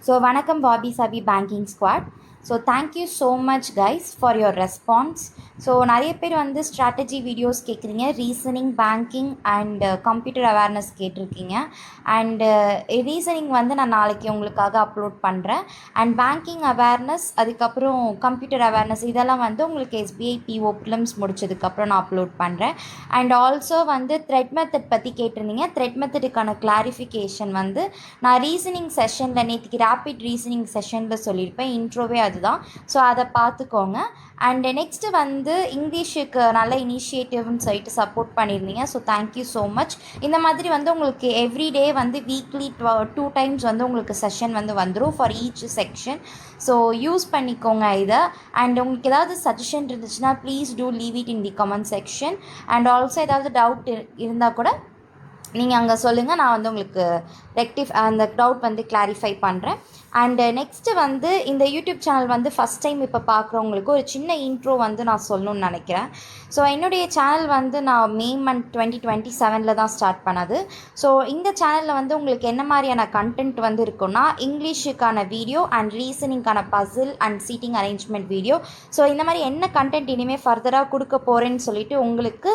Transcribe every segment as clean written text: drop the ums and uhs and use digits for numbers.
So, Vanakkam Wabi Sabi Banking Squad. So, thank you so much, guys, for your response. So நிறைய பேர் வந்து strategy videos கேட்குறீங்க, reasoning, banking and computer awareness கேட்டிருக்கீங்க. And reasoning வந்து நான் நாளைக்கு உங்களுக்காக அப்லோட் பண்ணுறேன். அண்ட் பேங்கிங் அவேர்னஸ், அதுக்கப்புறம் கம்ப்யூட்டர் அவேர்னஸ், இதெல்லாம் வந்து உங்களுக்கு எஸ்பிஐ பிஓ ப்ரிலிம்ஸ் முடிச்சதுக்கப்புறம் நான் அப்லோட் பண்ணுறேன். அண்ட் ஆல்சோ வந்து த்ரெட் மெத்தட் பற்றி கேட்டிருந்தீங்க. த்ரெட் மெத்தடுக்கான கிளாரிஃபிகேஷன் வந்து நான் ரீசனிங் செஷனில் நேற்றுக்கு ரேபிட் ரீசனிங் செஷனில் சொல்லியிருப்பேன், இன்ட்ரோவே அதுதான். ஸோ அதை பார்த்துக்கோங்க. அண்ட் நெக்ஸ்ட்டு வந்து இங்கிலீஷுக்கு நல்ல இனிஷியேட்டிவ்னு சொல்லிட்டு சப்போர்ட் பண்ணியிருந்தீங்க. So thank you so much. இந்த மாதிரி வந்து உங்களுக்கு எவ்ரிடே வந்து வீக்லி 2 டைம்ஸ் வந்து உங்களுக்கு செஷன் வந்து வந்துடும் for each section. So use பண்ணிக்கோங்க இதை. அண்ட் உங்களுக்கு ஏதாவது சஜஷன் இருந்துச்சுன்னா please do leave it in the comment section. And also ஏதாவது டவுட் இருந்தால் கூட நீங்கள் அங்கே சொல்லுங்கள், நான் வந்து உங்களுக்கு அந்த டவுட் வந்து கிளாரிஃபை பண்ணுறேன். அண்டு நெக்ஸ்ட்டு வந்து இந்த யூடியூப் சேனல் வந்து ஃபஸ்ட் டைம் இப்போ பார்க்குறவங்களுக்கு ஒரு சின்ன இன்ட்ரோ வந்து நான் சொல்லணும்னு நினைக்கிறேன். ஸோ என்னுடைய சேனல் வந்து நான் மே மந்த் 2027 தான் ஸ்டார்ட் பண்ணது. ஸோ இந்த சேனலில் வந்து உங்களுக்கு என்ன மாதிரியான கண்டென்ட் வந்து இருக்குன்னா, இங்கிலீஷுக்கான வீடியோ அண்ட் ரீசனிங்கான puzzle and seating arrangement video. So இந்த மாதிரி என்ன கண்டென்ட் இனிமேல் ஃபர்தராக கொடுக்க போகிறேன்னு சொல்லிட்டு உங்களுக்கு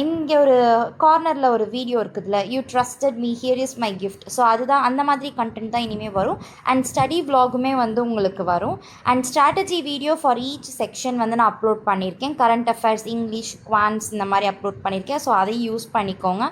இங்கே ஒரு கார்னரில் ஒரு வீடியோ இருக்குதுல்ல, you trusted me, here is my gift. So அதுதான், அந்த மாதிரி கண்டென்ட் தான் இனிமேல் வரும். அண்ட் ஸ்டடி விலாகுமே வந்து உங்களுக்கு வரும். And strategy video for each section வந்து நான் அப்லோட் பண்ணியிருக்கேன். கரண்ட் அஃபேர்ஸ், இங்கிலீஷ், குவான்ஸ் இந்த மாதிரி அப்லோட் பண்ணியிருக்கேன். ஸோ அதையும் யூஸ் பண்ணிக்கோங்க.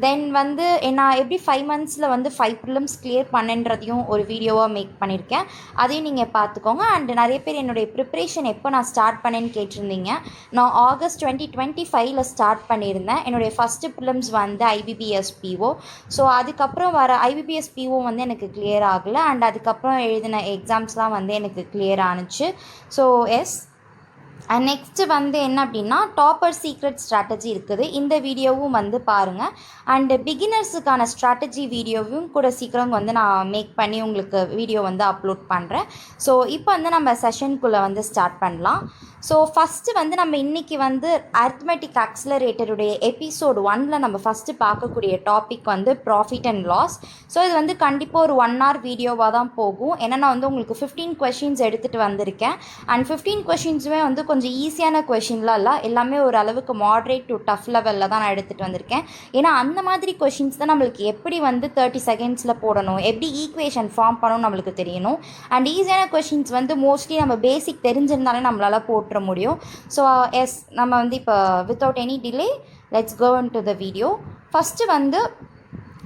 தென் வந்து நான் எப்படி 5 months வந்து 5 ப்ரிலிம்ஸ் கிளியர் பண்ணுன்றதையும் ஒரு வீடியோவாக மேக் பண்ணியிருக்கேன். அதையும் நீங்கள் பார்த்துக்கோங்க. அண்ட் நிறைய பேர் என்னுடைய ப்ரிப்ரேஷன் எப்போ நான் ஸ்டார்ட் பண்ணேன்னு கேட்டிருந்தீங்க. நான் ஆகஸ்ட் 2025 ஸ்டார்ட் பண்ணியிருந்தேன். என்னுடைய ஃபஸ்ட்டு ப்ரிலிம்ஸ் வந்து ஐபிபிஎஸ் பிஓ. ஸோ அதுக்கப்புறம் வர ஐபிபிஎஸ் பிஓ வந்து எனக்கு கிளியர் ஆகலை. அண்ட் அதுக்கப்புறம் எழுதின எக்ஸாம்ஸ்லாம் வந்து எனக்கு கிளியர் ஆணுச்சு. So S. அண்ட் நெக்ஸ்ட்டு வந்து என்ன அப்படின்னா, டாப்பர் சீக்ரெட் ஸ்ட்ராட்டஜி இருக்குது. இந்த வீடியோவும் வந்து பாருங்கள். அண்டு பிகினர்ஸுக்கான ஸ்ட்ராட்டஜி வீடியோவும் கூட சீக்கிரம் வந்து நான் மேக் பண்ணி உங்களுக்கு வீடியோ வந்து அப்லோட் பண்ணுறேன். ஸோ இப்போ வந்து நம்ம செஷனுக்குள்ளே வந்து ஸ்டார்ட் பண்ணலாம். ஸோ ஃபஸ்ட்டு வந்து நம்ம இன்றைக்கி வந்து அரித்மெட்டிக் ஆக்ஸலரேட்டருடைய எபிசோட் 1 நம்ம ஃபஸ்ட்டு பார்க்கக்கூடிய டாபிக் வந்து ப்ராஃபிட் அண்ட் லாஸ். ஸோ இது வந்து கண்டிப்பாக ஒரு 1 hour வீடியோவாக தான் போகும். ஏன்னா நான் வந்து உங்களுக்கு 15 questions எடுத்துகிட்டு வந்திருக்கேன். அண்ட் 15 questionஸுமே வந்து கொஞ்சம் ஈஸியான கொஷின்லாம் இல்லை, எல்லாமே ஒரு அளவுக்கு மாட்ரேட் டு டஃப் லெவலில் தான் நான் எடுத்துகிட்டு வந்திருக்கேன். ஏன்னா அந்த மாதிரி கொஷின்ஸ் தான் நம்மளுக்கு எப்படி வந்து 30 seconds போடணும், எப்படி ஈக்குவேஷன் ஃபார்ம் பண்ணணும் நம்மளுக்கு தெரியணும். அண்ட் ஈஸியான கொஷின்ஸ் வந்து மோஸ்ட்லி நம்ம பேசிக் தெரிஞ்சிருந்தாலே நம்மளால் போட்டுற முடியும். ஸோ எஸ், நம்ம வந்து இப்போ without any delay let's go into the video. First வந்து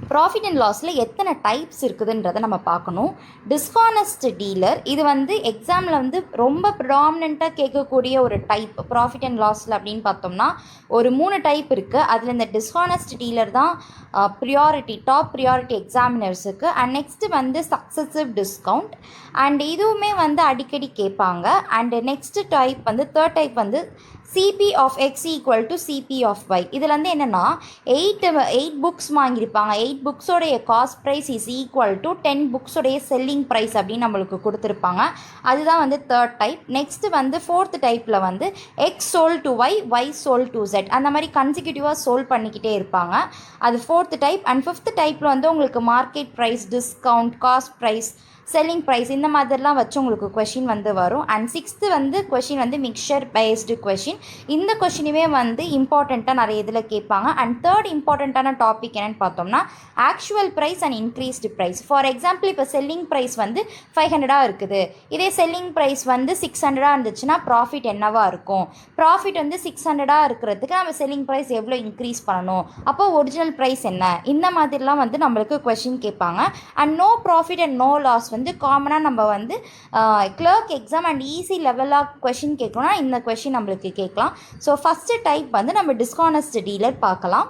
ப்ராஃபிட் அண்ட் லாஸில் எத்தனை டைப்ஸ் இருக்குதுன்றதை நம்ம பார்க்கணும். டிஸ்ஹானஸ்ட் டீலர், இது வந்து எக்ஸாமில் வந்து ரொம்ப ப்ரிடாமினண்ட்டாக கேட்கக்கூடிய ஒரு டைப் ப்ராஃபிட் அண்ட் லாஸில் அப்படின்னு பார்த்தோம்னா ஒரு 3 டைப் இருக்குது. அதில் இந்த டிஸ்ஹானஸ்ட் டீலர் தான் டாப் ப்ரியாரிட்டி எக்ஸாமினர்ஸுக்கு. அண்ட் நெக்ஸ்ட்டு வந்து சக்ஸசிவ் டிஸ்கவுண்ட். அண்ட் இதுவுமே வந்து அடிக்கடி கேட்பாங்க. அண்டு நெக்ஸ்ட்டு டைப் வந்து தேர்ட் டைப் வந்து CP of X equal to CP of Y. இதில் வந்து என்னென்னா 8 புக்ஸ் வாங்கியிருப்பாங்க. 8 புக்ஸோடைய cost price is equal to 10 புக்ஸோடைய செல்லிங் ப்ரைஸ் அப்படின்னு நம்மளுக்கு கொடுத்துருப்பாங்க. அதுதான் வந்து தேர்ட் டைப். நெக்ஸ்ட்டு வந்து ஃபோர்த் டைப்பில் வந்து X sold to Y, Y soul to set, அந்த மாதிரி கன்சிக்யூட்டிவாக சோல் பண்ணிக்கிட்டே இருப்பாங்க. அது ஃபோர்த் டைப். அண்ட் ஃபிஃப்த் டைப்பில் வந்து உங்களுக்கு market price, discount, cost price, selling price, இந்த மாதிரிலாம் வச்சு உங்களுக்கு கொஷின் வந்து வரும். அண்ட் சிக்ஸ்த்து வந்து கொஷின் வந்து மிக்சர் பேஸ்டு கொஷின். இந்த கொஷினுமே வந்து இம்பார்ட்டண்ட்டாக நிறைய இதில் கேட்பாங்க. அண்ட் தேர்ட் இம்பார்ட்டண்ட்டான டாபிக் என்னென்னு பார்த்தோம்னா actual price and increased price. For example இப்போ செல்லிங் ப்ரைஸ் வந்து 500 இருக்குது, இதே செல்லிங் ப்ரைஸ் வந்து 600 இருந்துச்சுன்னா ப்ராஃபிட் என்னவாக இருக்கும், ப்ராஃபிட் வந்து 600 இருக்கிறதுக்கு நம்ம செல்லிங் ப்ரைஸ் எவ்வளோ இன்க்ரீஸ் பண்ணணும், அப்போ ஒரிஜினல் ப்ரைஸ் என்ன, இந்த மாதிரிலாம் வந்து நம்மளுக்கு கொஷின் கேட்பாங்க. And no profit and no loss வந்து காமனாக நம்ம வந்து கிளர்க் எக்ஸாம் அண்ட் ஈஸி லெவலாக கொஷின் கேட்கணும்னா இந்த கொஷின் நம்மளுக்கு கேட்கலாம். ஸோ ஃபஸ்ட்டு டைப் வந்து நம்ம டிஸ்ஹானஸ்ட் டீலர் பார்க்கலாம்.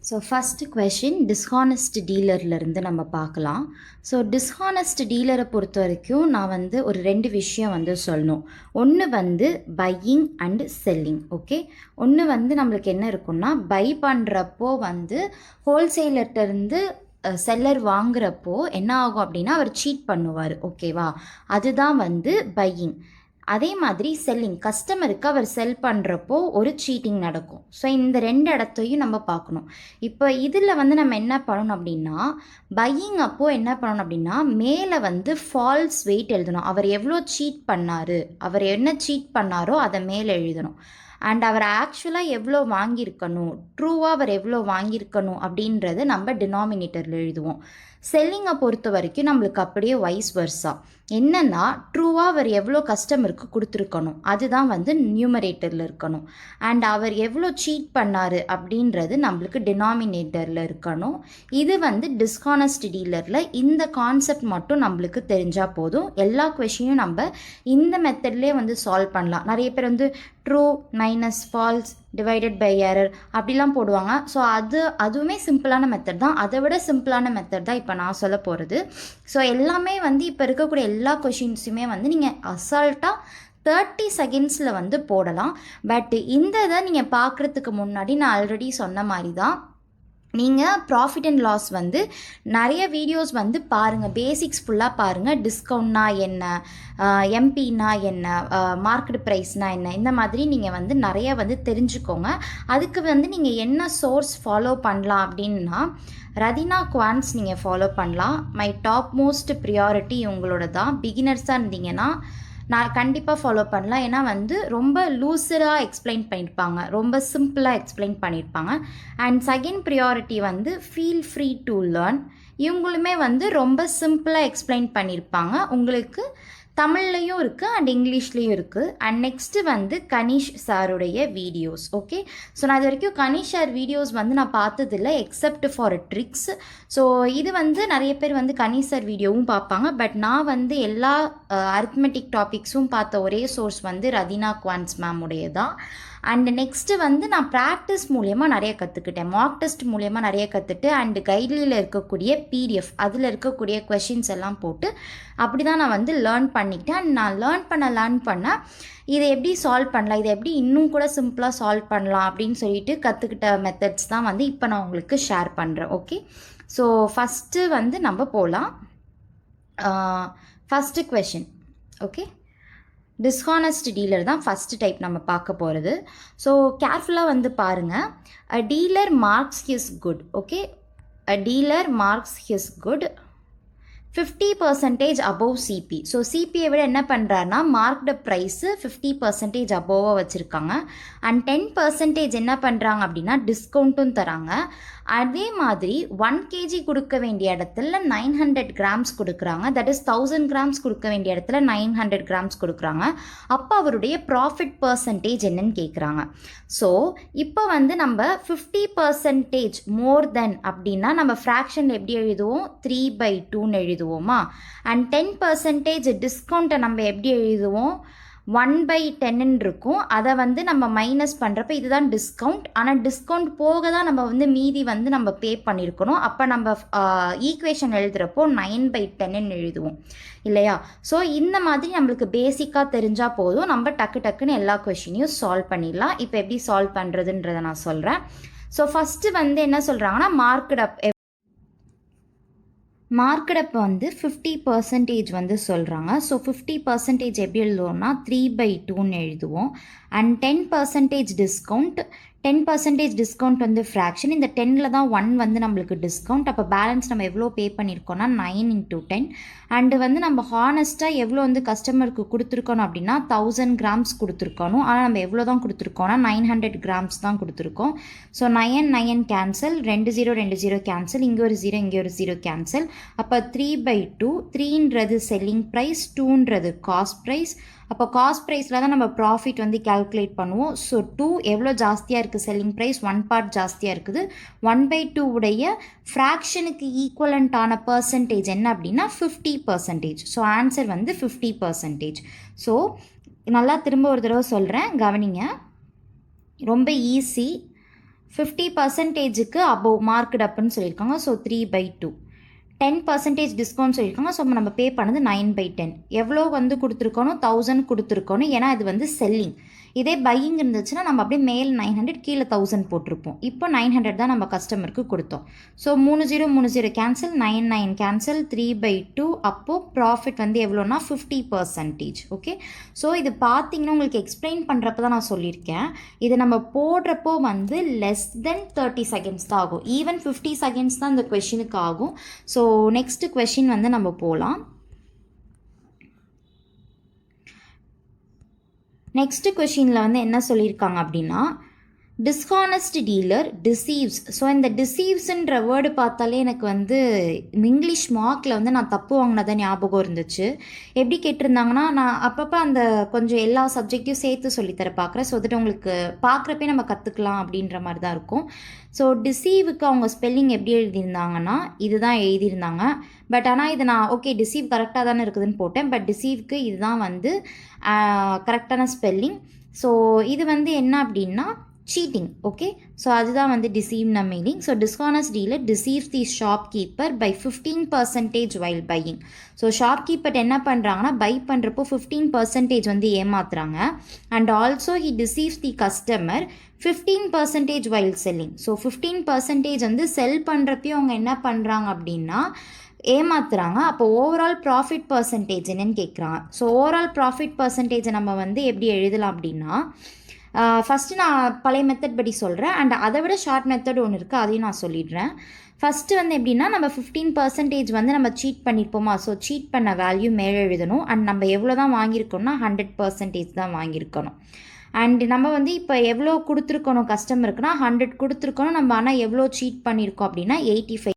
ஸோ ஃபஸ்ட்டு கொஷின் டிஸ்ஹானஸ்ட் டீலர்லேருந்து நம்ம பார்க்கலாம். ஸோ டிஸ்ஹானஸ்ட் டீலரை பொறுத்த வரைக்கும் நான் வந்து ஒரு 2 விஷயம் வந்து சொல்லணும். ஒன்று வந்து பையிங் அண்டு செல்லிங். ஓகே, ஒன்று வந்து நம்மளுக்கு என்ன இருக்குன்னா, பை பண்ணுறப்போ வந்து ஹோல்சேலர்கிட்டருந்து செல்லர் வாங்குறப்போ என்ன ஆகும் அப்படின்னா அவர் சீட் பண்ணுவார். ஓகேவா, அதுதான் வந்து பையிங். அதே மாதிரி செல்லிங், கஸ்டமருக்கு அவர் செல் பண்ணுறப்போ ஒரு சீட்டிங் நடக்கும். ஸோ இந்த 2 இடத்தையும் நம்ம பார்க்கணும். இப்போ இதில் வந்து நம்ம என்ன பண்ணணும் அப்படின்னா, பையிங் அப்போது என்ன பண்ணணும் அப்படின்னா, மேலே வந்து ஃபால்ஸ் வெயிட் எழுதணும். அவர் எவ்வளோ சீட் பண்ணார், அவர் என்ன சீட் பண்ணாரோ அதை மேலே எழுதணும். அண்ட் அவர் ஆக்சுவலாக எவ்வளோ வாங்கியிருக்கணும், ட்ரூவாக அவர் எவ்வளோ வாங்கியிருக்கணும் அப்படின்றத நம்ம டினாமினேட்டரில் எழுதுவோம். செல்லிங்கை பொறுத்த வரைக்கும் நம்மளுக்கு அப்படியே வைஸ் வர்ஸா என்னென்னா, ட்ரூவாக அவர் எவ்வளோ கஸ்டமருக்கு கொடுத்துருக்கணும் அதுதான் வந்து நியூமரேட்டரில் இருக்கணும். அண்ட் அவர் எவ்வளோ சீட் பண்ணார் அப்படின்றது நம்மளுக்கு டினாமினேட்டரில் இருக்கணும். இது வந்து டிஸ்ஹானஸ்ட் டீலரில் இந்த கான்செப்ட் மட்டும் நம்மளுக்கு தெரிஞ்சால் போதும். எல்லா கொஷினையும் நம்ம இந்த மெத்தட்லேயே வந்து சால்வ் பண்ணலாம். நிறைய பேர் வந்து true minus false divided by error அப்படிலாம் போடுவாங்க. ஸோ அதுவுமே சிம்பிளான மெத்தட் தான். அதை விட சிம்பிளான மெத்தட் தான் இப்போ நான் சொல்ல போகிறது. ஸோ எல்லாமே வந்து இப்போ இருக்கக்கூடிய எல்லா கொஷின்ஸுமே வந்து நீங்கள் அசால்ட்டாக 30 செகண்ட்ஸில் வந்து போடலாம். பட் இந்த இதை நீங்கள் பார்க்குறதுக்கு முன்னாடி நான் ஆல்ரெடி சொன்ன மாதிரி தான், நீங்கள் ப்ராஃபிட் அண்ட் லாஸ் வந்து நிறைய வீடியோஸ் வந்து பாருங்கள், பேசிக்ஸ் ஃபுல்லாக பாருங்கள். டிஸ்கவுண்ட்னா என்ன, எம்பினா என்ன, மார்க்கெட் ப்ரைஸ்னால் என்ன, இந்த மாதிரி நீங்கள் வந்து நிறைய வந்து தெரிஞ்சுக்கோங்க. அதுக்கு வந்து நீங்கள் என்ன சோர்ஸ் ஃபாலோ பண்ணலாம் அப்படின்னா, ரதினா குவான்ஸ் நீங்கள் ஃபாலோ பண்ணலாம். மை டாப் மோஸ்ட் ப்ரியாரிட்டி உங்களோட தான். பிகினர்ஸாக இருந்தீங்கன்னா நான் கண்டிப்பாக ஃபாலோ பண்ணலாம். ஏன்னா வந்து ரொம்ப லூஸராக எக்ஸ்பிளைன் பண்ணியிருப்பாங்க, ரொம்ப சிம்பிளாக எக்ஸ்பிளைன் பண்ணியிருப்பாங்க. அண்ட் செகண்ட் ப்ரியாரிட்டி வந்து ஃபீல் ஃப்ரீ டு லேர்ன். இவங்களுமே வந்து ரொம்ப சிம்பிளாக எக்ஸ்பிளைன் பண்ணியிருப்பாங்க. உங்களுக்கு தமிழ்லையும் இருக்குது அண்ட் இங்கிலீஷ்லேயும் இருக்குது. அண்ட் நெக்ஸ்ட்டு வந்து கனிஷ் சாருடைய வீடியோஸ். ஓகே, ஸோ நான் இது வரைக்கும் கனிஷ் சார் வீடியோஸ் வந்து நான் பார்த்ததில்லை எக்ஸப்ட் ஃபார் ட்ரிக்ஸ். ஸோ இது வந்து நிறைய பேர் வந்து கனிஷ் சார் வீடியோவும் பார்ப்பாங்க. பட் நான் வந்து எல்லா அரித்மெட்டிக் டாபிக்ஸும் பார்த்த ஒரே சோர்ஸ் வந்து ரதினா குவான்ஸ் மேம் உடையதான். அண்ட் நெக்ஸ்ட்டு வந்து நான் ப்ராக்டிஸ் மூலயமா நிறைய கற்றுக்கிட்டேன், மார்க் டெஸ்ட் மூலயமா நிறைய கற்றுட்டு, அண்டு கைட்லியில் இருக்கக்கூடிய பிடிஎஃப் அதில் இருக்கக்கூடிய கொஷின்ஸ் எல்லாம் போட்டு அப்படி தான் நான் வந்து லேர்ன் பண்ணிக்கிட்டேன். அண்ட் நான் லேர்ன் பண்ண இதை எப்படி சால்வ் பண்ணலாம், இதை எப்படி இன்னும் கூட சிம்பிளாக சால்வ் பண்ணலாம் அப்படின்னு சொல்லிட்டு கற்றுக்கிட்ட மெத்தட்ஸ் தான் வந்து இப்போ நான் உங்களுக்கு ஷேர் பண்ணுறேன். ஓகே, ஸோ ஃபஸ்ட்டு வந்து நம்ம போகலாம். First question. Okay, dishonest dealer தான் ஃபஸ்ட்டு டைப் நம்ம பார்க்க போகிறது. ஸோ கேர்ஃபுல்லாக வந்து பாருங்கள். A dealer marks his good. Okay, a dealer marks his good 50% above CP. So சிபியை விட என்ன பண்ணுறாருனா மார்க்டு ப்ரைஸு 50% அபோவாக வச்சுருக்காங்க. அண்ட் 10% என்ன பண்ணுறாங்க அப்படின்னா டிஸ்கவுண்ட்டும் தராங்க. அதே மாதிரி 1 kg கொடுக்க வேண்டிய இடத்துல 900 grams கொடுக்குறாங்க. தட் இஸ் 1000 grams கொடுக்க வேண்டிய இடத்துல 900 grams கொடுக்குறாங்க. அப்போ அவருடைய ப்ராஃபிட் பர்சன்டேஜ் என்னன்னு கேட்குறாங்க. ஸோ இப்போ வந்து நம்ம 50% மோர் தென் அப்படின்னா நம்ம ஃப்ராக்ஷனில் எப்படி எழுதுவோம், 3/2ன்னு எழுதுவோமா. அண்ட் 10% டிஸ்கவுண்ட்டை நம்ம எப்படி எழுதுவோம், 1/10 இருக்கும். அதை வந்து நம்ம மைனஸ் பண்ணுறப்ப இதுதான் டிஸ்கவுண்ட். ஆனால் டிஸ்கவுண்ட் போக தான் நம்ம வந்து மீதி வந்து நம்ம பே பண்ணியிருக்கணும். அப்போ நம்ம ஈக்குவேஷன் எழுதுகிறப்போ 9/10 எழுதுவோம் இல்லையா. ஸோ இந்த மாதிரி நம்மளுக்கு பேசிக்காக தெரிஞ்சால் போதும், நம்ம டக்குன்னு எல்லா கொஷினையும் சால்வ் பண்ணிடலாம். இப்போ எப்படி சால்வ் பண்ணுறதுன்றதை நான் சொல்கிறேன். ஸோ ஃபஸ்ட்டு வந்து என்ன சொல்கிறாங்கன்னா மார்க்கெட் வந்து 50% வந்து சொல்கிறாங்க. ஸோ 50% எப்படி எழுதுவோம்னா 3/2ன்னு எழுதுவோம். அண்ட் 10% டிஸ்கவுண்ட், 10% டிஸ்கவுண்ட் வந்து ஃப்ராக்ஷன். இந்த 10ல் தான் 1 வந்து நம்மளுக்கு டிஸ்கவுண்ட். அப்போ பேலன்ஸ் நம்ம எவ்வளோ பே பண்ணியிருக்கோம்னா 9 × 10. அண்டு வந்து நம்ம ஹானஸ்ட்டாக எவ்வளோ வந்து கஸ்டமருக்கு கொடுத்துருக்கணும் அப்படின்னா 1000 grams கொடுத்துருக்கணும். ஆனால் நம்ம எவ்வளோ தான் கொடுத்துருக்கோம்னா 900 grams தான் கொடுத்துருக்கோம். ஸோ 9 கேன்சல், 2 0 கேன்சல், இங்கே ஒரு 0 இங்கே ஒரு 0 கேன்சல். அப்போ 3/2. 3ன்றது செல்லிங் ப்ரைஸ், 2ன்றது காஸ்ட் ப்ரைஸ். அப்போ காஸ்ட் ப்ரைஸில் தான் நம்ம ப்ராஃபிட் வந்து கால்குலேட் பண்ணுவோம். ஸோ 2 எவ்வளோ ஜாஸ்தியாக இருக்குது, செல்லிங் ப்ரைஸ் 1 part ஜாஸ்தியாக இருக்குது. 1/2 உடைய ஃப்ராக்ஷனுக்கு ஈக்குவலண்ட்டான பர்சன்டேஜ் என்ன அப்படின்னா 50%. ஸோ ஆன்சர் வந்து 50%. ஸோ நல்லா திரும்ப ஒரு தடவை சொல்கிறேன், கவனிங்க, ரொம்ப ஈஸி. 50%க்கு அபோவ் மார்க்கெட் அப்புன்னு சொல்லியிருக்காங்க. ஸோ 3/2. 10% டிஸ்கவுண்ட் சொல்லியிருக்காங்க. ஸோ நம்ம பே பண்ணது 9/10. எவ்வளோ வந்து கொடுத்துருக்கணும், 1000 கொடுத்துருக்கணும். ஏன்னா இது வந்து செல்லிங். இதே பையிங் இருந்துச்சுன்னா நம்ம அப்படியே மேல் 900 கீழே 1000 போட்டிருப்போம். இப்போ 900 தான் நம்ம கஸ்டமருக்கு கொடுத்தோம். So 30 cancel, 99 cancel, 3/2. அப்போது ப்ராஃபிட் வந்து எவ்வளோனா 50%. ஓகே, ஸோ இது பார்த்தீங்கன்னா உங்களுக்கு எக்ஸ்பிளைன் பண்ணுறப்ப தான் நான் சொல்லியிருக்கேன். இது நம்ம போடுறப்போ வந்து less than 30 செகண்ட்ஸ் தான் ஆகும். ஈவன் 50 செகண்ட்ஸ் தான் இந்த கொஷினுக்கு ஆகும். ஸோ நெக்ஸ்ட்டு கொஷின் வந்து நம்ம போகலாம். நெக்ஸ்ட்டு கொஷினில் வந்து என்ன சொல்லியிருக்காங்க அப்படின்னா, டிஸ்ஹானஸ்ட் டீலர் டிசீவ்ஸ். ஸோ இந்த டிசீவ்ஸுன்ற வேர்டு பார்த்தாலே எனக்கு வந்து இங்கிலீஷ் மார்க்கில் வந்து நான் தப்பு வாங்கினதை ஞாபகம் இருந்துச்சு. எப்படி கேட்டிருந்தாங்கன்னா, நான் அப்பப்போ அந்த கொஞ்சம் எல்லா சப்ஜெக்டையும் சேர்த்து சொல்லித்தர பார்க்குறேன். ஸோ வந்துட்டு உங்களுக்கு பார்க்குறப்பே நம்ம கற்றுக்கலாம் அப்படின்ற மாதிரி தான் இருக்கும். ஸோ டிசீவுக்கு அவங்க ஸ்பெல்லிங் எப்படி எழுதியிருந்தாங்கன்னா இதுதான் எழுதியிருந்தாங்க. பட் ஆனால் இது நான் ஓகே டிசீவ் கரெக்டாக தானே இருக்குதுன்னு போட்டேன். பட் டிசீவ்க்கு இதுதான் வந்து கரெக்டான ஸ்பெல்லிங். ஸோ இது வந்து என்ன அப்படின்னா cheating. ஓகே, ஸோ அதுதான் வந்து டிசீவ்ன meaning. So dishonest dealer deceives the shopkeeper by 15% while buying. So shopkeeper என்ன பண்ணுறாங்கன்னா பை பண்ணுறப்போ 15% வந்து ஏமாத்துறாங்க. And also he deceives the customer 15% while selling. So 15% வந்து செல் பண்ணுறப்பையும் அவங்க என்ன பண்ணுறாங்க அப்படின்னா ஏமாத்துறாங்க. அப்போ ஓவரால் ப்ராஃபிட் பர்சன்டேஜ் என்னன்னு கேட்குறாங்க. ஸோ ஓவரால் ப்ராஃபிட் பர்சன்டேஜை நம்ம வந்து எப்படி எழுதலாம் அப்படின்னா, ஃபஸ்ட்டு நான் பழைய மெத்தட் படி சொல்கிறேன். அண்ட் அதை விட ஷார்ட் மெத்தட் ஒன்று இருக்குது, அதையும் நான் சொல்லிடுறேன். ஃபஸ்ட்டு வந்து எப்படின்னா, நம்ம 15% வந்து நம்ம சீட் பண்ணியிருப்போமா, ஸோ சீட் பண்ண வேல்யூ மேலே எழுதணும். அண்ட் நம்ம எவ்வளோ தான் வாங்கியிருக்கோம்னா 100% தான் வாங்கியிருக்கணும். அண்ட் நம்ம வந்து இப்போ எவ்வளோ கொடுத்துருக்கணும் கஸ்டமருக்குன்னா 100 கொடுத்துருக்கணும். நம்ம ஆனால் எவ்வளோ சீட் பண்ணியிருக்கோம் அப்படின்னா 85.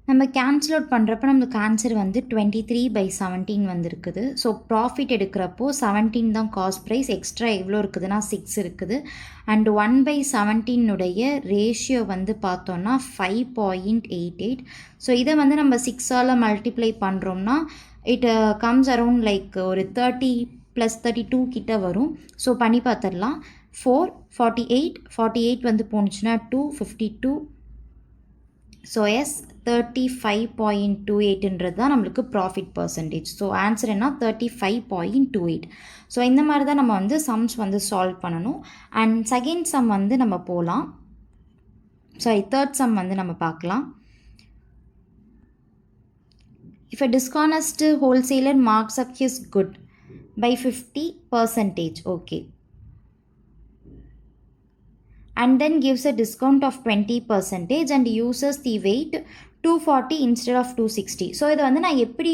நம்ம கேன்சல் அவுட் பண்ணுறப்ப நம்மளுக்கு ஆன்சர் வந்து 23/17 வந்துருக்குது. ஸோ ப்ராஃபிட் எடுக்கிறப்போ 17 தான் காஸ்ட் ப்ரைஸ். எக்ஸ்ட்ரா எவ்வளோ இருக்குதுன்னா 6 இருக்குது. அண்ட் 1/17 ரேஷியோ வந்து பார்த்தோன்னா 5.88. ஸோ இதை வந்து நம்ம 6ஆல் மல்டிப்ளை பண்ணுறோம்னா இட் கம்ஸ் அரவுண்ட் லைக் ஒரு 30 + 32 கிட்ட வரும். ஸோ பண்ணி பார்த்துடலாம். 4 48 வந்து போணுச்சுன்னா 2 52. ஸோ எஸ் 35.28 தான் நம்மளுக்கு ப்ராஃபிட் பர்சன்டேஜ். ஸோ ஆன்சர் என்ன 35.28. ஸோ இந்த மாதிரி தான் நம்ம வந்து சம்ஸ் வந்து சால்வ் பண்ணணும். அண்ட் செகண்ட் சம் வந்து நம்ம போகலாம். தேர்ட் சம் வந்து நம்ம பார்க்கலாம். If a dishonest wholesaler marks up his good by 50%, okay, and then gives a discount of 20% and uses the weight 240 instead of 260. So இதை வந்து நான் எப்படி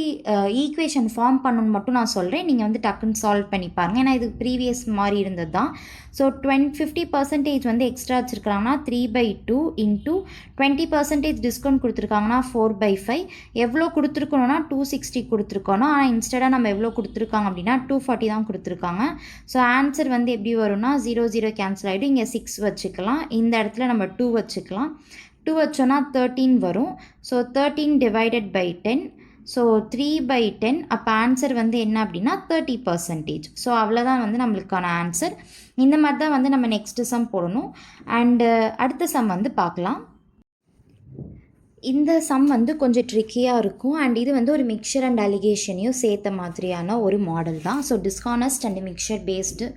ஈக்குவேஷன் ஃபார்ம் பண்ணணும்னு மட்டும் நான் சொல்கிறேன். நீங்கள் வந்து டக்குன்னு சால்வ் பண்ணி பாருங்கள். ஏன்னா இது ப்ரீவியஸ் மாதிரி இருந்தது தான். ஸோ 50% வந்து எக்ஸ்ட்ரா வச்சுருக்காங்கன்னா 3/2 இன்ட்டு 20% டிஸ்கவுண்ட் கொடுத்துருக்காங்கன்னா 4/5. எவ்வளோ கொடுத்துருக்கணும்னா 260 கொடுத்துருக்கணும். ஆனால் இன்ஸ்டடாக நம்ம எவ்வளோ கொடுத்துருக்காங்க அப்படின்னா 240 தான் கொடுத்துருக்காங்க. ஸோ ஆன்சர் வந்து எப்படி வரும்னா 0 கேன்சல் ஆகிடும். இங்கே 6 வச்சுக்கலாம். இந்த இடத்துல நம்ம 2 வச்சுக்கலாம். 2 வச்சோன்னா 13 வரும். So 13 divided by 10. ஸோ 3/10. அப்போ ஆன்சர் வந்து என்ன அப்படின்னா 30%. ஸோ அவ்வளோதான் வந்து நம்மளுக்கான ஆன்சர். இந்த மாதிரி தான் வந்து நம்ம நெக்ஸ்ட்டு சம் போடணும். அண்டு அடுத்த சம் வந்து பார்க்கலாம். இந்த சம் வந்து கொஞ்சம் ட்ரிக்கியாக இருக்கும். அண்ட் இது வந்து ஒரு மிக்சர் அண்ட் அலிகேஷனையும் சேர்த்த மாதிரியான ஒரு மாடல் தான். So dishonest and mixture based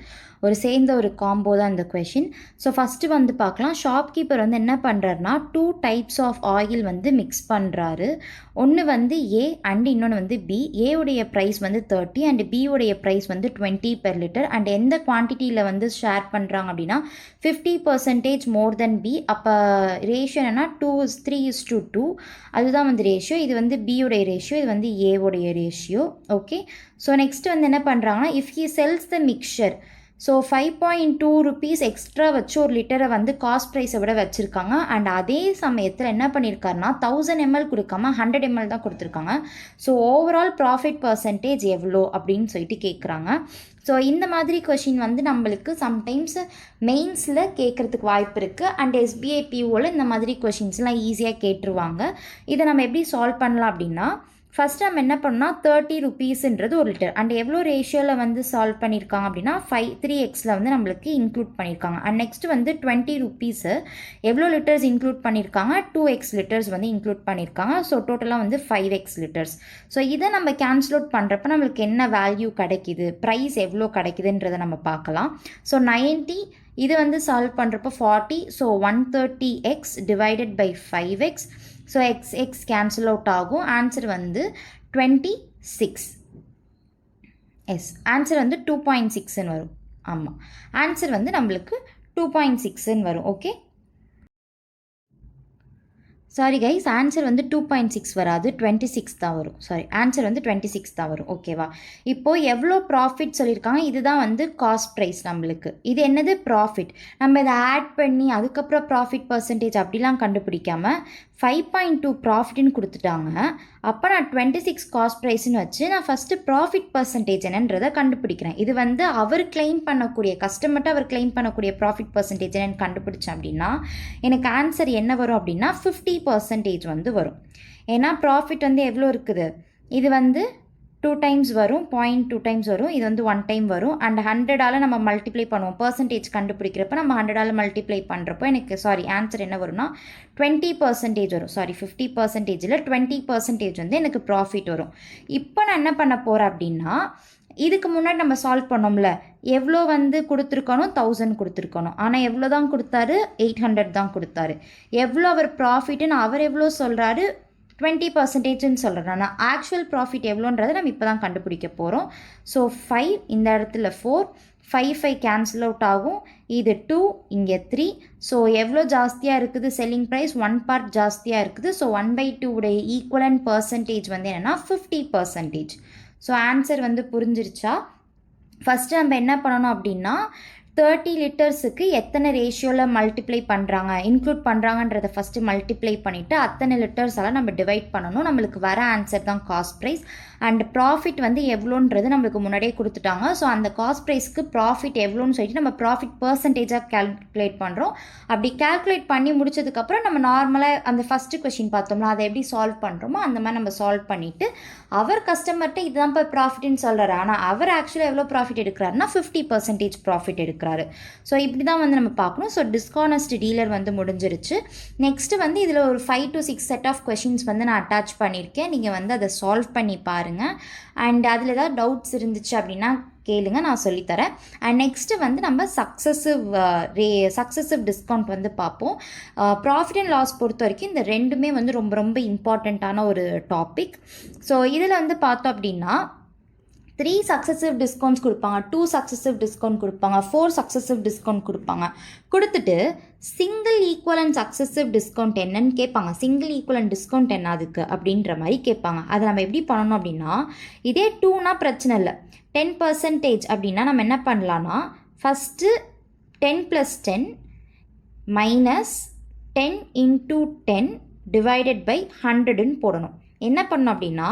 ஒரு சேர்ந்த ஒரு காம்போ தான் இந்த கொஷின். ஸோ ஃபஸ்ட்டு வந்து பார்க்கலாம். ஷாப்கீப்பர் வந்து என்ன பண்ணுறாருனா 2 டைப்ஸ் ஆஃப் ஆயில் வந்து மிக்ஸ் பண்ணுறாரு. ஒன்று வந்து ஏ அண்ட் இன்னொன்று வந்து பி. ஏவுடைய ப்ரைஸ் வந்து 30 அண்ட் பியுடைய ப்ரைஸ் வந்து 20 per liter. அண்ட் எந்த குவான்டிட்டியில் வந்து ஷேர் பண்ணுறாங்க அப்படின்னா 50% மோர் தென் பி. அப்போ ரேஷியோ என்னென்னா 2:3:2. அதுதான் வந்து ரேஷியோ. இது வந்து பியுடைய ரேஷியோ, இது வந்து ஏவுடைய ரேஷியோ. ஓகே, ஸோ நெக்ஸ்ட் வந்து என்ன பண்ணுறாங்கன்னா if he sells the mixture, so 5.2 rupees extra வச்சு ஒரு லிட்டரை வந்து காஸ்ட் ப்ரைஸை விட வச்சுருக்காங்க. அண்ட் அதே சமயத்தில் என்ன பண்ணியிருக்காருன்னா 1000 ml கொடுக்காம 100 ml தான் கொடுத்துருக்காங்க. ஸோ ஓவரால் ப்ராஃபிட் பர்சன்டேஜ் எவ்வளோ அப்படின்னு சொல்லிட்டு கேட்குறாங்க. ஸோ இந்த மாதிரி கொஷின் வந்து நம்மளுக்கு சம்டைம்ஸ் மெயின்ஸில் கேட்குறதுக்கு வாய்ப்பு இருக்குது. அண்ட் SBI POவில் இந்த மாதிரி கொஷின்ஸ்லாம் ஈஸியாக கேட்டுருவாங்க. இதை நம்ம எப்படி சால்வ் பண்ணலாம் அப்படின்னா, ஃபஸ்ட்டு நம்ம என்ன பண்ணால் 30 ருபீஸுன்றது ஒரு லிட்டர் அண்ட் எவ்வளோ ரேஷியோவில் வந்து சால்வ் பண்ணியிருக்காங்க அப்படின்னா 3xல் வந்து நம்மளுக்கு இன்க்ளூட் பண்ணியிருக்காங்க. அண்ட் நெக்ஸ்ட் வந்து 20 ருபீஸு எவ்வளோ லிட்டர்ஸ் இன்க்ளூட் பண்ணியிருக்காங்க, 2x லிட்டர்ஸ் வந்து இன்க்ளூட் பண்ணியிருக்காங்க. ஸோ டோட்டலாக வந்து 5x லிட்டர்ஸ். ஸோ இதை நம்ம கேன்சல் அவுட் பண்ணுறப்ப நம்மளுக்கு என்ன வேல்யூ கிடைக்கிது, ப்ரைஸ் எவ்வளோ கிடைக்குதுன்றதை நம்ம பார்க்கலாம். ஸோ 90 இது வந்து சால்வ் பண்ணுறப்போ 40. So 130x divided by 5x. So X cancel out ஆகும். ஆன்சர் வந்து 26. எஸ், ஆன்சர் வந்து 2.6ன்னு வரும். ஆமாம், ஆன்சர் வந்து நம்மளுக்கு 2.6ன்னு வரும். ஓகே, சாரி கைஸ், ஆன்சர் வந்து 2.6 வராது, 26 தான் வரும். சாரி, ஆன்சர் வந்து 26 தான் வரும். ஓகேவா? இப்போது எவ்வளோ ப்ராஃபிட் சொல்லியிருக்காங்க, இதுதான் வந்து காஸ்ட் ப்ரைஸ் நம்மளுக்கு. இது என்னது? ப்ராஃபிட். நம்ம இதை ஆட் பண்ணி அதுக்கப்புறம் ப்ராஃபிட் பர்சன்டேஜ் அப்படிலாம் கண்டுபிடிக்காமல் 5.2 ப்ராஃபிட்னு கொடுத்துட்டாங்க. அப்போ நான் 26 காஸ்ட் ப்ரைஸ்ன்னு வச்சு நான் ஃபஸ்ட்டு ப்ராஃபிட் பர்சன்டேஜ் என்னன்றதை கண்டுபிடிக்கிறேன். இது வந்து அவர் கிளைம் பண்ணக்கூடிய, கஸ்டமர்கிட்ட அவர் கிளைம் பண்ணக்கூடிய ப்ராஃபிட் பர்சன்டேஜ் என்னன்னு கண்டுபிடிச்சேன் அப்படின்னா எனக்கு ஆன்சர் என்ன வரும் அப்படின்னா 50% வந்து வரும். ஏன்னா ப்ராஃபிட் வந்து எவ்வளோ இருக்குது, இது வந்து 2 டைம்ஸ் வரும், 0.2 டைம்ஸ் வரும், இது வந்து 1 டைம் வரும். அண்ட் 100ஆல் நம்ம மல்டிப்ளை பண்ணுவோம். பர்சன்டேஜ் கண்டுபிடிக்கிறப்ப நம்ம 100ஆல் மல்டிப்ளை பண்ணுறப்போ எனக்கு ஆன்சர் என்ன வரும்னா 20% வரும். 50%ல் 20% வந்து எனக்கு ப்ராஃபிட் வரும். இப்போ நான் என்ன பண்ண போகிறேன் அப்படின்னா, இதுக்கு முன்னாடி நம்ம சால்வ் பண்ணோம்ல, எவ்வளோ வந்து கொடுத்துருக்கணும், 1000 கொடுத்துருக்கணும். ஆனால் எவ்வளோ தான் கொடுத்தாரு, 800 தான் கொடுத்தாரு. எவ்வளோ அவர் ப்ராஃபிட்டுன்னு அவர் எவ்வளோ சொல்கிறாரு, 20%ன்னு சொல்கிறேன். ஆனால் ஆக்சுவல் ப்ராஃபிட் எவ்வளோன்றதை நம்ம இப்போ தான் கண்டுபிடிக்க போகிறோம். ஸோ 5 இந்த இடத்துல 4, 5 கேன்சல் அவுட் ஆகும். இது 2, இங்கே 3. ஸோ எவ்வளோ ஜாஸ்தியாக இருக்குது செல்லிங் ப்ரைஸ், 1 பார்ட் ஜாஸ்தியாக இருக்குது. ஸோ 1/2 உடைய ஈக்குவலன்ட் பர்சன்டேஜ் வந்து என்னென்னா 50%. ஸோ ஆன்சர் வந்து புரிஞ்சிருச்சா? ஃபஸ்ட்டு நம்ம என்ன பண்ணணும் அப்படின்னா 30 லிட்டர்ஸுக்கு எத்தனை ரேஷியோவில் மல்டிப்ளை பண்ணுறாங்க, இன்க்ளூட் பண்ணுறாங்கன்றதை ஃபஸ்ட்டு மல்டிப்ளை பண்ணிவிட்டு அத்தனை லிட்டர்ஸால் நம்ம டிவைட் பண்ணணும். நம்மளுக்கு வர ஆன்சர் தான் காஸ்ட் ப்ரைஸ். அண்ட் ப்ராஃபிட் வந்து எவ்வளோன்றது நம்மளுக்கு முன்னாடியே கொடுத்துட்டாங்க. ஸோ அந்த காஸ்ட் ப்ரைஸ்க்கு ப்ராஃபிட் எவ்வளோன்னு சொல்லிட்டு நம்ம ப்ராஃபிட் பர்சன்டேஜாக கேல்குலேட் பண்ணுறோம். அப்படி கேல்குலேட் பண்ணி முடிச்சதுக்கப்புறம் நம்ம நார்மலாக அந்த ஃபஸ்ட்டு கொஷின் பார்த்தோம்னா அதை எப்படி சால்வ் பண்ணுறோமோ அந்த மாதிரி நம்ம சால்வ் பண்ணிவிட்டு அவர் கஸ்டமர்கிட்ட இதுதான் இப்போ ப்ராஃபிட்னு சொல்கிறாரு. ஆனால் அவர் ஆக்சுவலாக எவ்வளோ ப்ராஃபிட் எடுக்கிறாருன்னா 50% ப்ராஃபிட் எடுக்கிறாரு. ஸோ இப்படி தான் வந்து நம்ம பார்க்கணும். ஸோ டிஸ்கானஸ்ட் டீலர் வந்து முடிஞ்சிருச்சு. நெக்ஸ்ட் வந்து இதில் ஒரு 5 to 6 செட் ஆஃப் கொஷின்ஸ் வந்து நான் அட்டாச் பண்ணியிருக்கேன். நீங்கள் வந்து அதை சால்வ் பண்ணி பாருங்கள். அண்ட் அதில் ஏதாவது டவுட்ஸ் இருந்துச்சு அப்படின்னா கேளுங்க, நான் சொல்லித்தரேன். அண்ட் நெக்ஸ்ட்டு வந்து நம்ம சக்ஸசிவ் டிஸ்கவுண்ட் வந்து பார்ப்போம். ப்ராஃபிட் அண்ட் லாஸ் பொறுத்த வரைக்கும் இந்த ரெண்டுமே வந்து ரொம்ப ரொம்ப இம்பார்ட்டண்ட்டான ஒரு டாபிக். ஸோ இதில் வந்து பார்த்தோம் அப்படின்னா 3 சக்ஸசிவ் டிஸ்கவுண்ட்ஸ் கொடுப்பாங்க, 2 சக்ஸசிவ் டிஸ்கவுண்ட் கொடுப்பாங்க, 4 சக்ஸசிவ் டிஸ்கவுண்ட் கொடுப்பாங்க. கொடுத்துட்டு சிங்கிள் ஈக்குவலன்ட் சக்ஸசிவ் டிஸ்கவுண்ட் என்னன்னு கேட்பாங்க. சிங்கிள் ஈக்குவலன்ட் டிஸ்கவுண்ட் என்ன அதுக்கு அப்படின்ற மாதிரி கேட்பாங்க. அதை நம்ம எப்படி பண்ணணும் அப்படின்னா, இதே 2னா பிரச்சனை இல்லை, 10% அப்படின்னா நம்ம என்ன பண்ணலான்னா ஃபஸ்ட்டு 10 + 10 மைனஸ் 10 × 10 டிவைடட் பை 100ன்னு போடணும். என்ன பண்ணணும் அப்படின்னா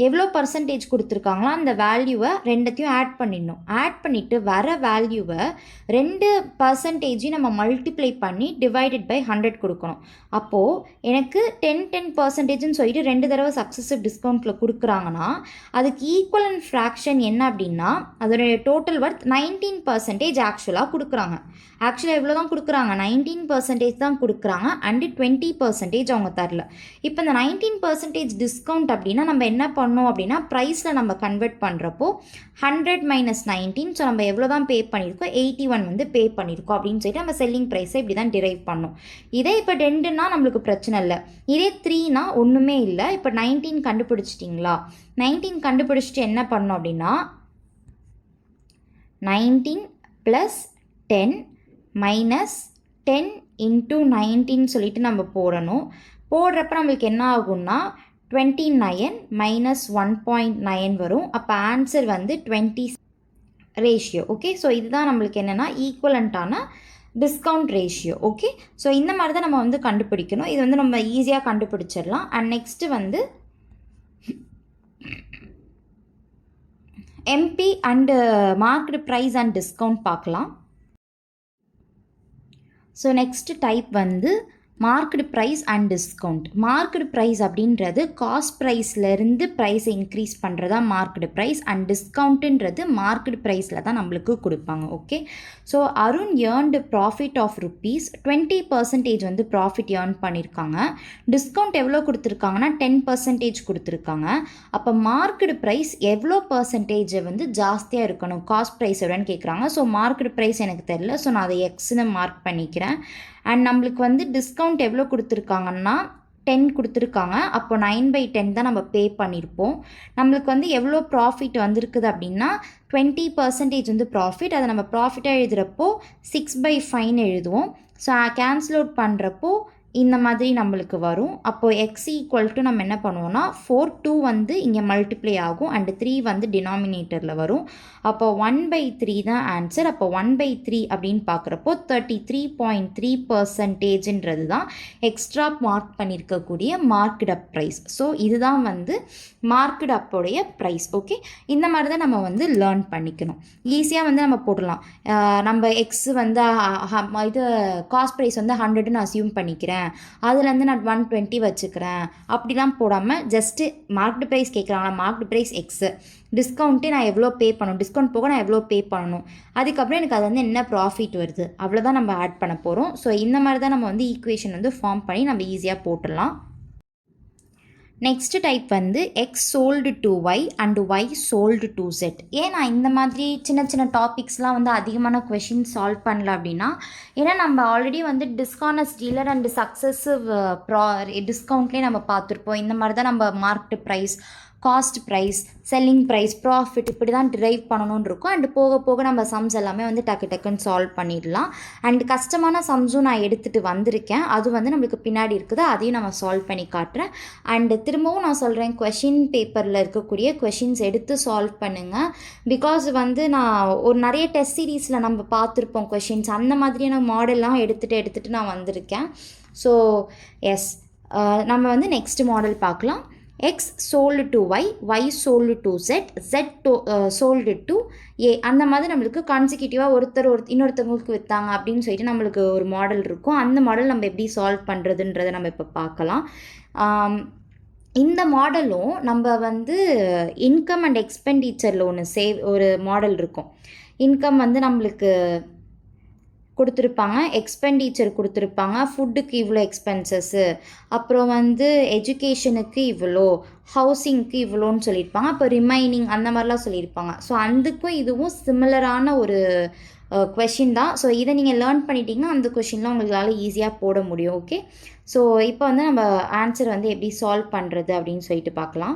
எவ்வளோ பர்சன்டேஜ் கொடுத்துருக்காங்களோ அந்த வேல்யூவை ரெண்டுத்தையும் ஆட் பண்ணிடணும். ஆட் பண்ணிவிட்டு வர வேல்யூவை 2% நம்ம மல்டிப்ளை பண்ணி டிவைடட் பை 100 கொடுக்கணும். அப்போது எனக்கு 10% சொல்லிட்டு 2 தடவை சக்ஸசிவ் டிஸ்கவுண்ட்டில் கொடுக்குறாங்கன்னா அதுக்கு ஈக்குவலன்ட் ஃப்ராக்ஷன் என்ன அப்படின்னா அதோடைய டோட்டல் ஒர்த் 19% ஆக்சுவலாக கொடுக்குறாங்க. ஆக்சுவலாக எவ்வளோ தான் கொடுக்குறாங்க, 19% தான் கொடுக்குறாங்க. அண்டு 20% அவங்க தரல. இப்போ இந்த 19% டிஸ்கவுண்ட் அப்படின்னா நம்ம என்ன பண்ணோம் அப்படின்னா ப்ரைஸில் நம்ம கன்வெர்ட் பண்ணுறப்போ 100 - 19, ஸோ நம்ம எவ்வளோ தான் பே பண்ணியிருக்கோம், 81 வந்து பே பண்ணியிருக்கோம் அப்படின்னு சொல்லிட்டு நம்ம செல்லிங் ப்ரைஸை இப்படி தான் டிரைவ் பண்ணோம். இதே இப்போ 2னா நம்மளுக்கு பிரச்சனை இல்லை. இதே 3னா ஒன்றுமே இல்லை. இப்போ 19 கண்டுபிடிச்சிட்டிங்களா, 19 கண்டுபிடிச்சிட்டு என்ன பண்ணோம் அப்படின்னா 19 + 10 மைனஸ் 10 × 19 சொல்லிட்டு நம்ம போடணும். போடுறப்ப நம்மளுக்கு என்ன ஆகும்னா 29 மைனஸ் 1.9 வரும். அப்போ ஆன்சர் வந்து 20 ரேஷியோ. ஓகே, ஸோ இதுதான் நம்மளுக்கு என்னென்னா ஈக்குவலண்ட்டான டிஸ்கவுண்ட் ரேஷியோ. ஓகே, ஸோ இந்த மாதிரி தான் நம்ம வந்து கண்டுபிடிக்கணும். இது வந்து நம்ம ஈஸியாக கண்டுபிடிச்சிடலாம். அண்ட் நெக்ஸ்ட்டு வந்து MP and marked price and discount பார்க்கலாம். ஸோ நெக்ஸ்ட்டு டைப் வந்து market price and discount. Market price அப்படின்றது காஸ்ட் ப்ரைஸ்லேருந்து ப்ரைஸை இன்க்ரீஸ் பண்ணுறதா மார்க்கெட் ப்ரைஸ், அண்ட் டிஸ்கவுண்ட்டுன்றது மார்க்கெட் ப்ரைஸில் தான் நம்மளுக்கு கொடுப்பாங்க. Okay, so Arun earned profit of ₹20% வந்து ப்ராஃபிட் ஏர்ன் பண்ணியிருக்காங்க. டிஸ்கவுண்ட் எவ்வளோ கொடுத்துருக்காங்கன்னா 10% கொடுத்துருக்காங்க. அப்போ மார்க்கெட் ப்ரைஸ் எவ்வளோ பர்சன்டேஜை வந்து ஜாஸ்தியாக இருக்கணும் காஸ்ட் ப்ரைஸ் எவ்வளோன்னு கேட்குறாங்க. ஸோ மார்க்கெட் ப்ரைஸ் எனக்கு தெரியல, ஸோ நான் அதை எக்ஸ்ன்னு மார்க் பண்ணிக்கிறேன். அண்ட் நம்மளுக்கு வந்து டிஸ்கவுண்ட் எவ்வளோ கொடுத்துருக்காங்கன்னா 10 கொடுத்துருக்காங்க. அப்போ 9/10 தான் நம்ம பே பண்ணியிருப்போம். நம்மளுக்கு வந்து எவ்வளோ ப்ராஃபிட் வந்திருக்குது அப்படின்னா 20% வந்து ப்ராஃபிட். அதை நம்ம ப்ராஃபிட்டாக எழுதுகிறப்போ 6/5 எழுதுவோம். ஸோ கேன்சல் அவுட் பண்ணுறப்போ இந்த மாதிரி நம்மளுக்கு வரும். அப்போது எக்ஸ் ஈக்குவல் டு நம்ம என்ன பண்ணுவோம்னா 4 வந்து இங்கே மல்டிப்ளை ஆகும் அண்டு 3 வந்து டினாமினேட்டரில் வரும். அப்போ 1/3 தான் ஆன்சர். அப்போ 1/3 அப்படின்னு பார்க்குறப்போ 33.3% தான் எக்ஸ்ட்ரா மார்க் பண்ணியிருக்கக்கூடிய மார்க்கெட் அப் ப்ரைஸ். ஸோ இதுதான் வந்து மார்க்கெட் அப்போடைய ப்ரைஸ். ஓகே, இந்த மாதிரி தான் நம்ம வந்து லேர்ன் பண்ணிக்கணும். ஈஸியாக வந்து நம்ம போடலாம். நம்ம எக்ஸ் வந்து இது காஸ்ட் ப்ரைஸ் வந்து 100ன்னு அசியூம் பண்ணிக்கிறேன், அதுலேருந்து நான் 120 வச்சுக்கிறேன் அப்படிலாம் போடாமல் ஜஸ்ட்டு மார்க்கெட் ப்ரைஸ் கேட்குறாங்களா, மார்க்கெட் ப்ரைஸ் எக்ஸு, டிஸ்கவுண்ட்டு நான் எவ்வளோ பே பண்ணணும், டிஸ்கவுண்ட் போக நான் எவ்வளோ பே பண்ணணும், அதுக்கப்புறம் எனக்கு அது வந்து என்ன ப்ராஃபிட் வருது அவ்வளோதான் நம்ம ஆட் பண்ண போகிறோம். ஸோ இந்த மாதிரி தான் நம்ம வந்து ஈக்குவேஷன் வந்து ஃபார்ம் பண்ணி நம்ம ஈஸியாக போட்டுடலாம். நெக்ஸ்ட் டைப் வந்து X sold to Y and Y sold to Z. ஏன் நான் இந்த மாதிரி சின்ன சின்ன டாபிக்ஸ்லாம் வந்து அதிகமான கொஷின் சால்வ் பண்ணல அப்படின்னா, ஏன்னா நம்ம ஆல்ரெடி வந்து டிஸ்கானஸ் டீலர் அண்டு சக்ஸஸிவ் டிஸ்கவுண்ட்லேயே நம்ம பார்த்துருப்போம். இந்த மாதிரி தான் நம்ம market price, cost price, selling price, profit இப்படி தான் டிரைவ் பண்ணணும்னு இருக்கும். அண்டு போக போக நம்ம சம்ஸ் எல்லாமே வந்து டக்குன்னு சால்வ் பண்ணிடலாம். அண்டு கஷ்டமான சம்ஸும் நான் எடுத்துகிட்டு வந்திருக்கேன், அது வந்து நம்மளுக்கு பின்னாடி இருக்குது, அதையும் நம்ம சால்வ் பண்ணி காட்டுறேன். அண்டு திரும்பவும் நான் சொல்கிறேன், கொஷின் பேப்பரில் இருக்கக்கூடிய கொஷின்ஸ் எடுத்து சால்வ் பண்ணுங்கள். பிகாஸ் வந்து நான் ஒரு நிறைய டெஸ்ட் சீரீஸில் நம்ம பார்த்துருப்போம் கொஷின்ஸ், அந்த மாதிரியான மாடல்லாம் எடுத்துகிட்டு நான் வந்திருக்கேன். ஸோ எஸ், நம்ம வந்து நெக்ஸ்ட் மாடல் பார்க்கலாம். X sold to Y, Y sold to Z, Z sold to A. அந்த மாதிரி நம்மளுக்கு கான்சிக்யூட்டிவாக இன்னொருத்தவங்களுக்கு விற்றாங்க அப்படின்னு சொல்லிட்டு நம்மளுக்கு ஒரு மாடல் இருக்கும். அந்த மாடல் நம்ம எப்படி சால்வ் பண்ணுறதுன்றதை நம்ம இப்போ பார்க்கலாம். இந்த மாடலும் நம்ம வந்து இன்கம் அண்ட் எக்ஸ்பெண்டிச்சரில் ஒரு மாடல் இருக்கும். இன்கம் வந்து நம்மளுக்கு கொடுத்துருப்பாங்க, எக்ஸ்பெண்டிச்சர் கொடுத்துருப்பாங்க, ஃபுட்டுக்கு இவ்வளோ எக்ஸ்பென்சஸ்ஸு, அப்புறம் வந்து எஜுகேஷனுக்கு இவ்வளோ, ஹவுசிங்க்கு இவ்வளோன்னு சொல்லியிருப்பாங்க, அப்போ ரிமைனிங் அந்த மாதிரிலாம் சொல்லியிருப்பாங்க. ஸோ அதுக்கும் இதுவும் சிமிலரான ஒரு கொஷின் தான். ஸோ இதை நீங்கள் லேர்ன் பண்ணிட்டீங்கன்னா அந்த கொஷின்லாம் உங்களால் ஈஸியாக போட முடியும். ஓகே, ஸோ இப்போ வந்து நம்ம ஆன்சர் வந்து எப்படி சால்வ் பண்ணுறது அப்படின்னு சொல்லிட்டு பார்க்கலாம்.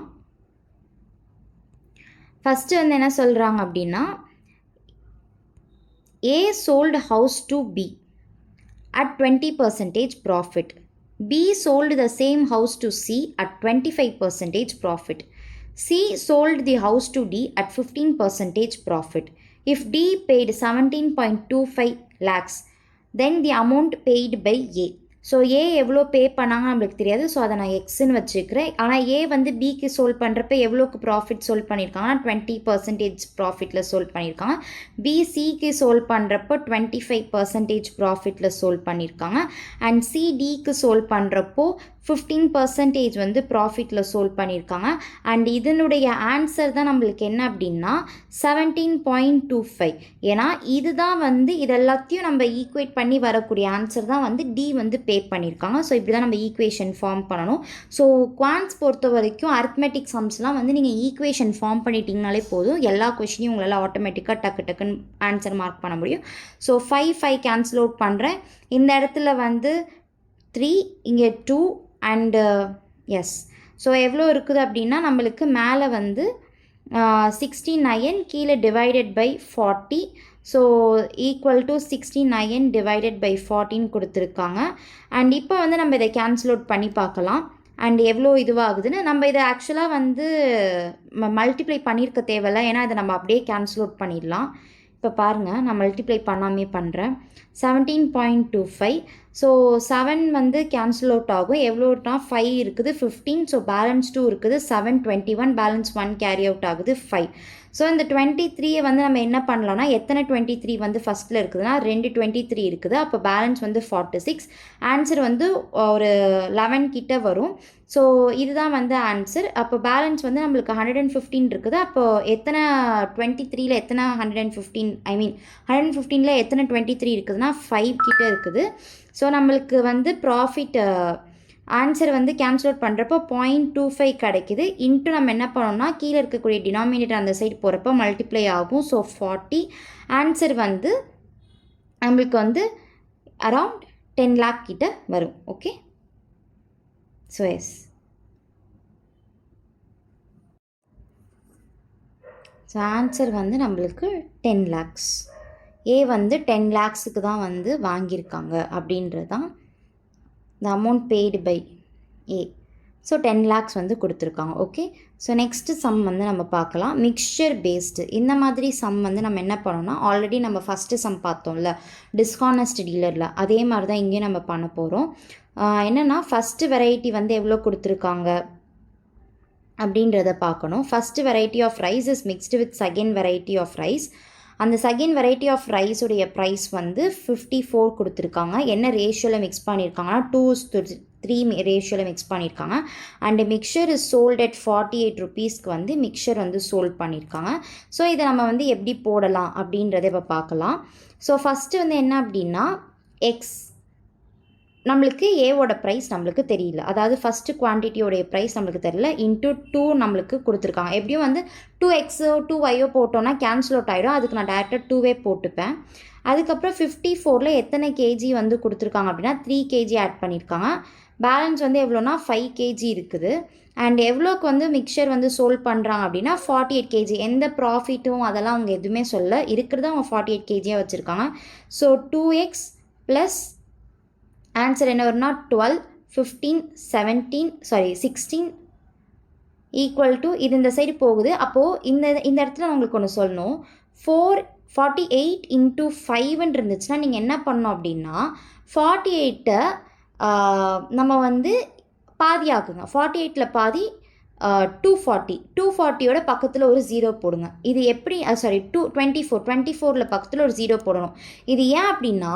ஃபஸ்ட்டு வந்து என்ன சொல்கிறாங்க அப்படின்னா, A sold house to B at 20% profit. B sold the same house to C at 25% profit. C sold the house to D at 15% profit. If D paid 17.25 lakhs, then the amount paid by A. So A எவ்வளோ pay பண்ணாங்க நம்மளுக்கு தெரியாது, so அதை நான் எக்ஸ்ன்னு வச்சுக்கிறேன். ஆனால் ஏ வந்து பிக்கு சோல்வ் பண்ணுறப்ப எவ்வளோக்கு ப்ராஃபிட் சோல்வ் பண்ணியிருக்காங்கன்னா 20% ப்ராஃபிட்டில் சோல்வ் பண்ணியிருக்காங்க. பி சிக்கு சோல்வ் பண்ணுறப்போ 25% ப்ராஃபிட்டில் சோல்வ் பண்ணியிருக்காங்க. அண்ட் சி டிக்கு சோல்வ் பண்ணுறப்போ 15% வந்து ப்ராஃபிட்டில் சோல்வ் பண்ணியிருக்காங்க. அண்ட் இதனுடைய ஆன்சர் தான் நம்மளுக்கு என்ன அப்படின்னா 17.25. ஏன்னா இதுதான் வந்து இது எல்லாத்தையும் நம்ம ஈக்குவேட் பண்ணி வரக்கூடிய ஆன்சர் தான் வந்து டி வந்து பே பண்ணியிருக்காங்க. ஸோ இப்படி தான் நம்ம ஈக்குவேஷன் ஃபார்ம் பண்ணணும். ஸோ குவான்ஸ் பொறுத்த வரைக்கும் அரித்மெட்டிக் சம்ஸ்லாம் வந்து நீங்கள் ஈக்குவேஷன் ஃபார்ம் பண்ணிட்டீங்கனாலே போதும், எல்லா கொஷினையும் உங்களால் ஆட்டோமேட்டிக்காக டக்குன்னு ஆன்சர் மார்க் பண்ண முடியும். ஸோ 5 கேன்சல் அவுட் பண்ணுறேன். இந்த இடத்துல வந்து 3, இங்கே 2 அண்டு எஸ். ஸோ எவ்வளோ இருக்குது அப்படின்னா நம்மளுக்கு மேலே வந்து 69, கீழே divided by 40. So equal to 69 divided by 14 கொடுத்துருக்காங்க. அண்ட் இப்போ வந்து நம்ம இதை கேன்சல் அவுட் பண்ணி பார்க்கலாம். அண்ட் எவ்வளோ இதுவாகுதுன்னு நம்ம இதை ஆக்சுவலாக வந்து மல்டிப்ளை பண்ணியிருக்க தேவையில்ல, ஏன்னா இதை நம்ம அப்படியே கேன்சல் அவுட் பண்ணிடலாம். இப்போ பாருங்கள், நான் மல்டிப்ளை பண்ணாமே பண்ணுறேன். 17.25. ஸோ 7 வந்து கேன்சல் அவுட் ஆகும். எவ்வளோனா 5 இருக்குது 15. ஸோ பேலன்ஸ் 2 இருக்குது 7 21. பேலன்ஸ் 1 கேரி அவுட் ஆகுது 5. ஸோ இந்த 23 வந்து நம்ம என்ன பண்ணலாம்னா எத்தனை 23 வந்து ஃபஸ்ட்டில் இருக்குதுன்னா 2 23 இருக்குது. அப்போ பேலன்ஸ் வந்து 46. ஆன்சர் வந்து ஒரு 11 கிட்ட வரும். ஸோ இதுதான் வந்து ஆன்சர். அப்போ பேலன்ஸ் வந்து நம்மளுக்கு 115 இருக்குது. அப்போ எத்தனை 23ல் எத்தனை 115 115ல் எத்தனை 23 இருக்குதுன்னா 5 கிட்ட இருக்குது. ஸோ நம்மளுக்கு வந்து ப்ராஃபிட் ஆன்சர் வந்து கேன்சல் அவுட் பண்ணுறப்போ 0.25 கிடைக்குது. இன்ட்டு நம்ம என்ன பண்ணோம்னா கீழே இருக்கக்கூடிய டினாமினேட்டர் அந்த சைடு போகிறப்போ மல்டிப்ளை ஆகும். ஸோ 40. ஆன்சர் வந்து நம்மளுக்கு வந்து அரவுண்ட் 10 lakh கிட்ட வரும். Okay, so yes. So answer வந்து நம்மளுக்கு 10 lakhs. ஏ வந்து 10 lakhsக்கு தான் வந்து வாங்கியிருக்காங்க அப்படின்றது தான் the amount paid by A. So 10 lakhs வந்து கொடுத்துருக்காங்க. ஓகே, ஸோ நெக்ஸ்ட்டு சம் வந்து நம்ம பார்க்கலாம். மிக்சர் பேஸ்டு இந்த மாதிரி சம் வந்து நம்ம என்ன பண்ணோம்னா ஆல்ரெடி நம்ம ஃபஸ்ட்டு சம் பார்த்தோம்ல டிஸ்கானஸ்ட் டீலரில், அதே மாதிரி தான் இங்கேயும் நம்ம பண்ண போகிறோம். என்னென்னா ஃபஸ்ட்டு வெரைட்டி வந்து எவ்வளோ கொடுத்துருக்காங்க அப்படின்றத பார்க்கணும். First variety of rice is mixed with second variety of rice. அந்த செகண்ட் வெரைட்டி ஆஃப் ரைஸுடைய ப்ரைஸ் வந்து 54 கொடுத்துருக்காங்க. என்ன ரேஷியோவில் மிக்ஸ் பண்ணியிருக்காங்கன்னா 2:3 ரேஷியோவில் மிக்ஸ் பண்ணியிருக்காங்க. And mixer is sold at 48 rupeesக்கு வந்து மிக்சர் வந்து சோல்ட் பண்ணியிருக்காங்க. ஸோ இதை நம்ம வந்து எப்படி போடலாம் அப்படின்றத இப்போ பார்க்கலாம். ஸோ ஃபஸ்ட்டு வந்து என்ன அப்படின்னா எக்ஸ் நம்மளுக்கு ஏவோட ப்ரைஸ் நம்மளுக்கு தெரியல, அதாவது ஃபஸ்ட்டு குவான்டிட்டியோடைய ப்ரைஸ் நம்மளுக்கு தெரியல. இன்ட்டு 2 நம்மளுக்கு கொடுத்துருக்காங்க. எப்படியும் வந்து 2xோ 2yோ போட்டோன்னா கேன்சல் அவுட் ஆகிடும். அதுக்கு நான் டேரெக்டாக 2வே போட்டுப்பேன். அதுக்கப்புறம் 54ல் எத்தனை கேஜி வந்து கொடுத்துருக்காங்க அப்படின்னா 3 kg ஆட் பண்ணியிருக்காங்க. பேலன்ஸ் வந்து எவ்வளோனா 5 kg இருக்குது. அண்ட் எவ்வளோக்கு வந்து மிக்சர் வந்து சோல்ட் பண்ணுறாங்க அப்படின்னா 48 kg. எந்த ப்ராஃபிட்டும் அதெல்லாம் அவங்க எதுவுமே சொல்ல, இருக்கிறத அவங்க 48 kg வச்சுருக்காங்க. ஸோ 2x ப்ளஸ் ஆன்சர் என்ன வரும்னா 12, 15, 16 ஈக்குவல் டு இது இந்த சைடு போகுது. அப்போது இந்த இடத்துல உங்களுக்கு ஒன்று சொல்லணும். 48 இன்ட்டு 5ன்னு இருந்துச்சுன்னா நீங்கள் என்ன பண்ணணும் அப்படின்னா 48 நம்ம வந்து பாதி ஆக்குங்க. 48ல் பாதி 240யோட பக்கத்தில் ஒரு 0 போடுங்க. இது எப்படி 24ல் பக்கத்தில் ஒரு 0 போடணும். இது ஏன் அப்படின்னா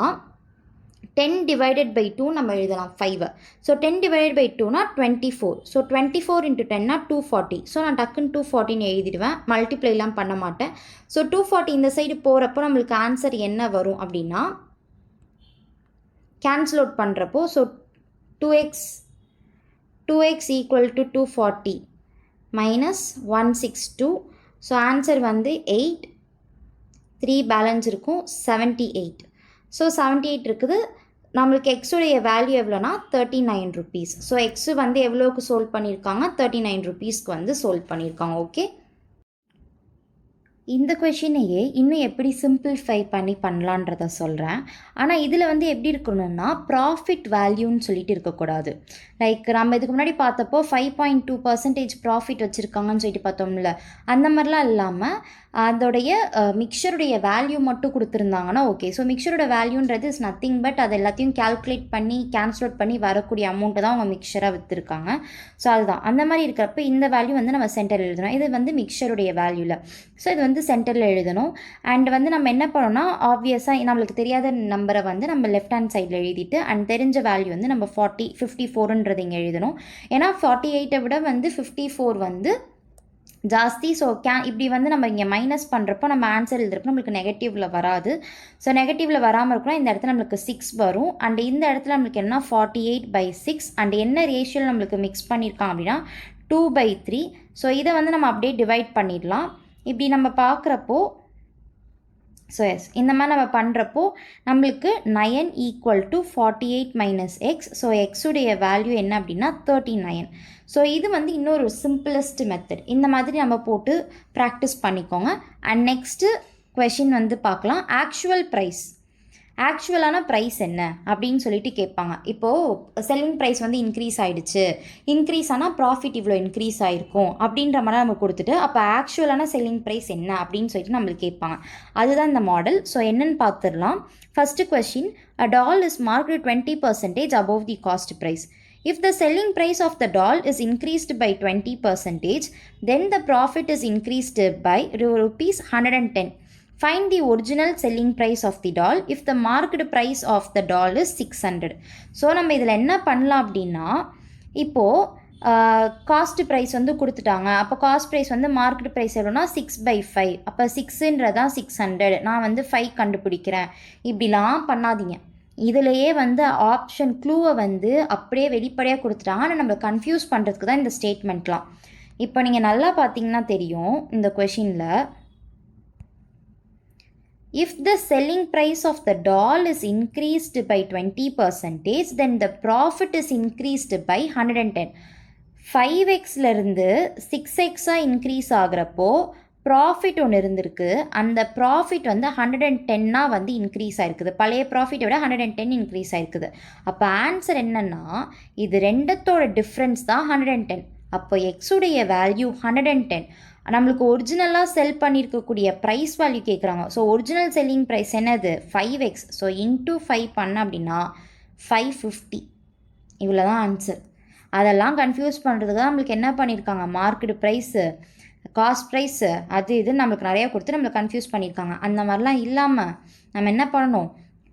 10 divided by 2 நம்ம எழுதலாம் 5. So 10 divided by 2னா 24. So 24 into 10னா 240. So நான் டக்குன்னு 240ன்னு எழுதிடுவேன், மல்டிப்ளைலாம் பண்ண மாட்டேன். ஸோ 240 இந்த சைடு போகிறப்போ நம்மளுக்கு ஆன்சர் என்ன வரும் அப்படின்னா கேன்சல் அவுட் பண்ணுறப்போ so 2x equal to 240 minus 162. So answer வந்து 8, 3 பேலன்ஸ் இருக்கும் 78. ஸோ 78 இருக்குது. நம்மளுக்கு எக்ஸுடைய வேல்யூ எவ்வளோனா 39 rupees. ஸோ எக்ஸு வந்து எவ்வளோக்கு சோல்ட் பண்ணியிருக்காங்க 39 rupeesக்கு வந்து சோல்ட் பண்ணியிருக்காங்க. ஓகே, இந்த கொஷினையே இன்னும் எப்படி சிம்பிளிஃபை பண்ணலான்றத சொல்கிறேன். ஆனால் இதில் வந்து எப்படி இருக்கணும்னா ப்ராஃபிட் வேல்யூன்னு சொல்லிட்டு இருக்கக்கூடாது. லைக் நம்ம இதுக்கு முன்னாடி பார்த்தப்போ 5.2% ப்ராஃபிட் வச்சுருக்காங்கன்னு சொல்லிட்டு பார்த்தோம்ல, அந்த மாதிரிலாம் இல்லாமல் அதோடைய மிக்சருடைய வேல்யூ மட்டும் கொடுத்துருந்தாங்கன்னா ஓகே. ஸோ மிக்சரோட வேல்யூன்றது இஸ் நத்திங் பட் அது எல்லாத்தையும் கேல்குலேட் பண்ணி கேன்சல் அவுட் பண்ணி வரக்கூடிய அமௌண்ட்டை தான் அவங்க மிக்சராக விற்றுருக்காங்க. ஸோ அதுதான் அந்த மாதிரி இருக்கிறப்ப இந்த வேல்யூ வந்து நம்ம சென்டரில் எழுதணும். இது வந்து மிக்சருடைய வேல்யூவில், ஸோ இது வந்து சென்டரில் எழுதணும். அண்ட் வந்து நம்ம என்ன பண்ணோம்னா ஆப்வியஸாக நம்மளுக்கு தெரியாத நம்பரை வந்து நம்ம லெஃப்ட் ஹேண்ட் சைடில் எழுதிட்டு அண்ட் தெரிஞ்ச வேல்யூ வந்து நம்ம 54ன்றது இங்கே எழுதணும். ஏன்னா 48 விட வந்து 54 வந்து ஜாஸ்தி. ஸோ இப்படி வந்து நம்ம இங்கே மைனஸ் பண்ணுறப்போ நம்ம ஆன்சர் எழுதுறப்போ நம்மளுக்கு நெகட்டிவில் வராது. ஸோ நெகட்டிவில் வராமல் இருக்கணும். இந்த இடத்துல நம்மளுக்கு 6 வரும். அண்ட் இந்த இடத்துல நம்மளுக்கு என்ன 48/6. அண்ட் என்ன ரேஷியோவில் நம்மளுக்கு மிக்ஸ் பண்ணியிருக்காங்க அப்படின்னா 2/3. ஸோ இதை வந்து நம்ம அப்படியே டிவைட் பண்ணிடலாம். இப்படி நம்ம பார்க்குறப்போ ஸோ எஸ் இந்த மாதிரி நம்ம பண்ணுறப்போ நம்மளுக்கு 9 equal to 48 minus X. So எக்ஸுடைய வேல்யூ என்ன அப்படின்னா 39. ஸோ இது வந்து இன்னொரு சிம்பிளஸ்ட் மெத்தட். இந்த மாதிரி நம்ம போட்டு ப்ராக்டிஸ் பண்ணிக்கோங்க. அண்ட் நெக்ஸ்ட்டு கொஷின் வந்து பார்க்கலாம். ஆக்சுவல் ப்ரைஸ் ஆக்சுவலான ப்ரைஸ் என்ன அப்படின்னு சொல்லிட்டு கேட்பாங்க. இப்போது செல்லிங் ப்ரைஸ் வந்து இன்க்ரீஸ் ஆகிடுச்சு, இன்க்ரீஸ் ஆனால் ப்ராஃபிட் இவ்வளோ இன்க்ரீஸ் ஆகிருக்கும் அப்படின்ற மாதிரி நம்ம கொடுத்துட்டு அப்போ ஆக்சுவலான செல்லிங் ப்ரைஸ் என்ன அப்படின்னு சொல்லிட்டு நம்மளுக்கு கேட்பாங்க. அதுதான் இந்த மாடல். ஸோ என்னென்னு பார்த்துடலாம். First question, a doll is marked 20% above the cost price. If the selling price of the doll is increased by 20%, then the profit is increased by rupees 110. Find the original selling price of the doll if the marked price of the doll is 600. So நம்ம இதில் என்ன பண்ணலாம் அப்படின்னா, இப்போது cost price வந்து கொடுத்துட்டாங்க. அப்போ cost price வந்து மார்க்கெட் ப்ரைஸ் எவ்வளோனா 6/5. அப்போ 6ன்றதான் 600. நான் வந்து 5 கண்டுபிடிக்கிறேன். இப்படிலாம் பண்ணாதீங்க. இதிலையே வந்து ஆப்ஷன் க்ளூவை வந்து அப்படியே வெளிப்படையாக கொடுத்துட்டாங்க. ஆனால் நம்மளை கன்ஃபியூஸ் பண்ணுறதுக்கு தான் இந்த ஸ்டேட்மெண்ட்லாம். இப்போ நீங்கள் நல்லா பார்த்தீங்கன்னா தெரியும் இந்த கொஷினில், if the selling price of the doll is increased by 20%, then the profit is increased by 110. 5xலேருந்து 6x இன்க்ரீஸ் ஆகிறப்போ ப்ராஃபிட் ஒன்று இருந்திருக்கு. அந்த ப்ராஃபிட் வந்து 110 வந்து இன்க்ரீஸ் ஆகிருக்குது. பழைய ப்ராஃபிட்டை விட 110 இன்க்ரீஸ் ஆகிருக்குது. அப்போ ஆன்சர் என்னென்னா, இது ரெண்டத்தோட டிஃப்ரென்ஸ் தான் 110. அப்போ எக்ஸுடைய வேல்யூ 110. நம்மளுக்கு ஒரிஜினலாக செல் பண்ணியிருக்கக்கூடிய ப்ரைஸ் வேல்யூ கேட்குறாங்க. ஸோ ஒரிஜினல் செல்லிங் ப்ரைஸ் என்னது 5x. ஸோ இன்ட்டு 5 பண்ண அப்படின்னா 550. இவ்வளோ தான் ஆன்சர். அதெல்லாம் கன்ஃபியூஸ் பண்ணுறதுக்கு தான் நம்மளுக்கு என்ன பண்ணியிருக்காங்க, மார்க்கெட் ப்ரைஸு, காஸ்ட் ப்ரைஸு, அது இது நம்மளுக்கு நிறையா கொடுத்து நம்மளுக்கு கன்ஃபியூஸ் பண்ணியிருக்காங்க. அந்த மாதிரிலாம் இல்லாமல் நம்ம என்ன பண்ணணும்,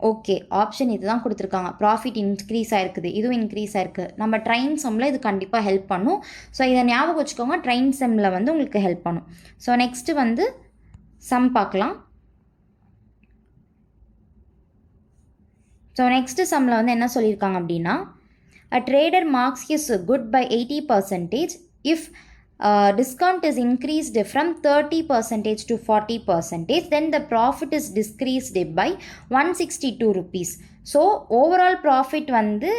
ஓகே ஆப்ஷன் இது தான் கொடுத்துருக்காங்க, ப்ராஃபிட் இன்க்ரீஸ் ஆகிருக்குது, இதுவும் இன்க்ரீஸ் ஆகிருக்கு. நம்ம ட்ரெயின் செம்மில் இது கண்டிப்பாக ஹெல்ப் பண்ணும். ஸோ இதை ஞாபகம் வச்சுக்கோங்க, ட்ரெயின் செம்மில் வந்து உங்களுக்கு ஹெல்ப் பண்ணும். ஸோ நெக்ஸ்ட்டு வந்து சம் பார்க்கலாம். ஸோ நெக்ஸ்ட்டு சம்மில் வந்து என்ன சொல்லியிருக்காங்க அப்படின்னா, a trader marks his good by 80% if discount is increased from 30% to 40%, then the profit is decreased by 162 rupees. So overall profit வந்து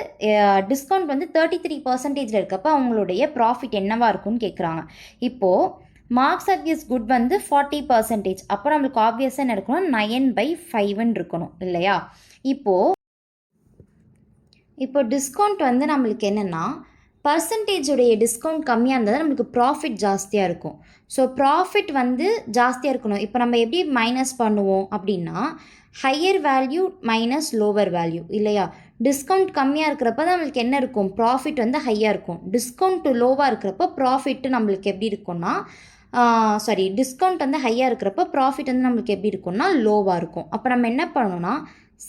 டிஸ்கவுண்ட் வந்து 33% இருக்கப்போ அவங்களுடைய ப்ராஃபிட் என்னவாக இருக்குன்னு கேட்குறாங்க. இப்போது மார்க்ஸ் ஆஃப் இஸ் குட் வந்து 40%. அப்போ நம்மளுக்கு ஆப்வியஸாக என்ன இருக்கணும், 9/5 இருக்கணும் இல்லையா. இப்போ டிஸ்கவுண்ட் வந்து நம்மளுக்கு என்னென்னா, பர்சன்டேஜுடைய டிஸ்கவுண்ட் கம்மியாக இருந்தால் தான் நம்மளுக்கு ப்ராஃபிட் ஜாஸ்தியாக இருக்கும். ஸோ ப்ராஃபிட் வந்து ஜாஸ்தியாக இருக்கணும். இப்போ நம்ம எப்படி மைனஸ் பண்ணுவோம் அப்படின்னா, higher value minus lower value இல்லையா. டிஸ்கவுண்ட் கம்மியாக இருக்கிறப்ப தான் நம்மளுக்கு என்ன இருக்கும், ப்ராஃபிட் வந்து ஹையாக இருக்கும். டிஸ்கவுண்ட் லோவாக இருக்கிறப்போ ப்ராஃபிட்டு நம்மளுக்கு எப்படி இருக்கும்னா, டிஸ்கவுண்ட் வந்து ஹையாக இருக்கிறப்போ ப்ராஃபிட் வந்து நம்மளுக்கு எப்படி இருக்கும்னா லோவாக இருக்கும். அப்போ நம்ம என்ன பண்ணணும்னா